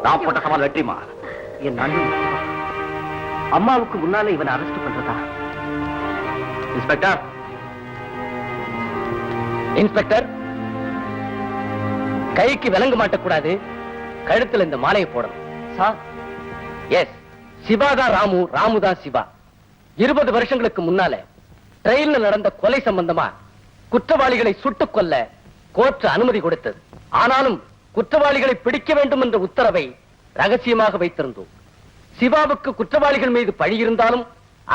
நான் போட்ட சவால் வெற்றிமா. என் அண்ணன் அம்மாவுக்கு முன்னால இவனை அரெஸ்ட் பண்றதா? இன்ஸ்பெக்டர், இன்ஸ்பெக்டர், கைக்கு விலங்கு மாட்டக்கூடாது, கழுத்துல இந்த மாலையை போடணும். சார், எஸ், சிவாதான் ராமு, ராமுதான் சிவா. 20 வருஷங்களுக்கு முன்னால ட்ரெயின்ல நடந்த கொலை சம்பந்தமா குற்றவாளிகளை சுட்டுக் கொல்ல கோர்ட் அனுமதி கொடுத்தது. ஆனாலும் குற்றவாளிகளை பிடிக்க வேண்டும் என்ற உத்தரவை ரகசியமாக வைத்திருந்தோம். சிவாவுக்கு குற்றவாளிகள் மீது பழி இருந்தாலும்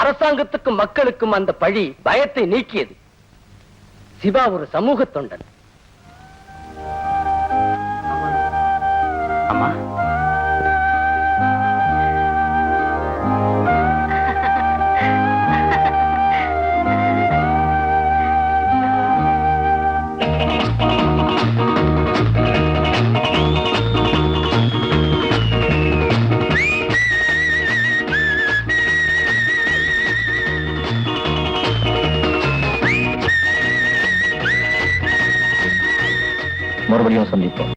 அரசாங்கத்துக்கும் மக்களுக்கும் அந்த பழி பயத்தை நீக்கியது. சிவா ஒரு சமூக தொண்டன். அம்மா, மறுபடியும் சந்திப்போம்.